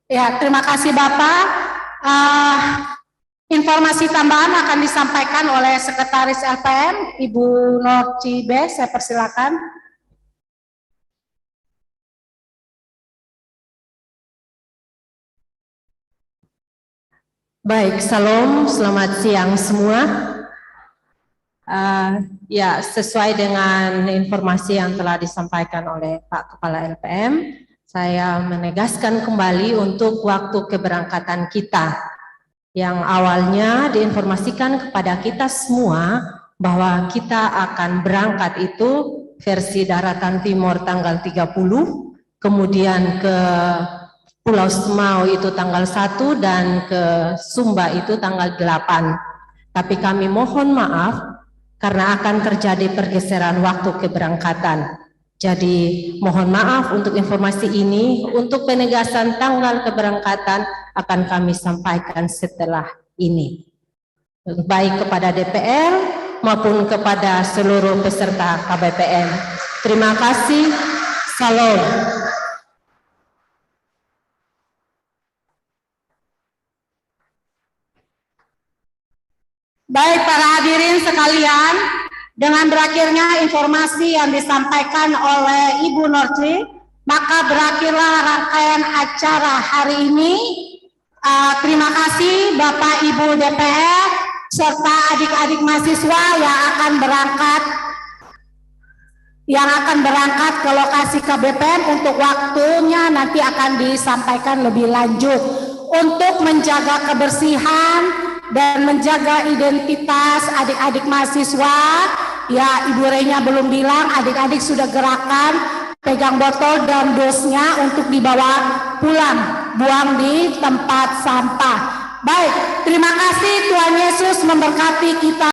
Ya, terima kasih Bapak. Informasi tambahan akan disampaikan oleh Sekretaris LPM, Ibu Norci B. Saya persilakan. Baik, salam, selamat siang semua. Ya, sesuai dengan informasi yang telah disampaikan oleh Pak Kepala LPM, saya menegaskan kembali untuk waktu keberangkatan kita, yang awalnya diinformasikan kepada kita semua bahwa kita akan berangkat itu versi daratan timur tanggal 30, kemudian ke Pulau Semau itu tanggal 1 dan ke Sumba itu tanggal 8. Tapi kami mohon maaf karena akan terjadi pergeseran waktu keberangkatan. Jadi mohon maaf untuk informasi ini, untuk penegasan tanggal keberangkatan akan kami sampaikan setelah ini. Baik kepada DPR maupun kepada seluruh peserta KBPM. Terima kasih. Salam. Baik para hadirin sekalian, dengan berakhirnya informasi yang disampaikan oleh Ibu Norci, maka berakhirlah rangkaian acara hari ini. Terima kasih Bapak Ibu DPR serta serta adik-adik mahasiswa yang akan berangkat yang akan berangkat ke lokasi KBPM untuk waktunya nanti akan disampaikan lebih lanjut. Untuk menjaga kebersihan dan menjaga identitas adik-adik mahasiswa, ya Ibu Renya belum bilang, adik-adik sudah gerakan pegang botol dan dosnya untuk dibawa pulang, buang di tempat sampah. Baik, terima kasih, Tuhan Yesus memberkati kita.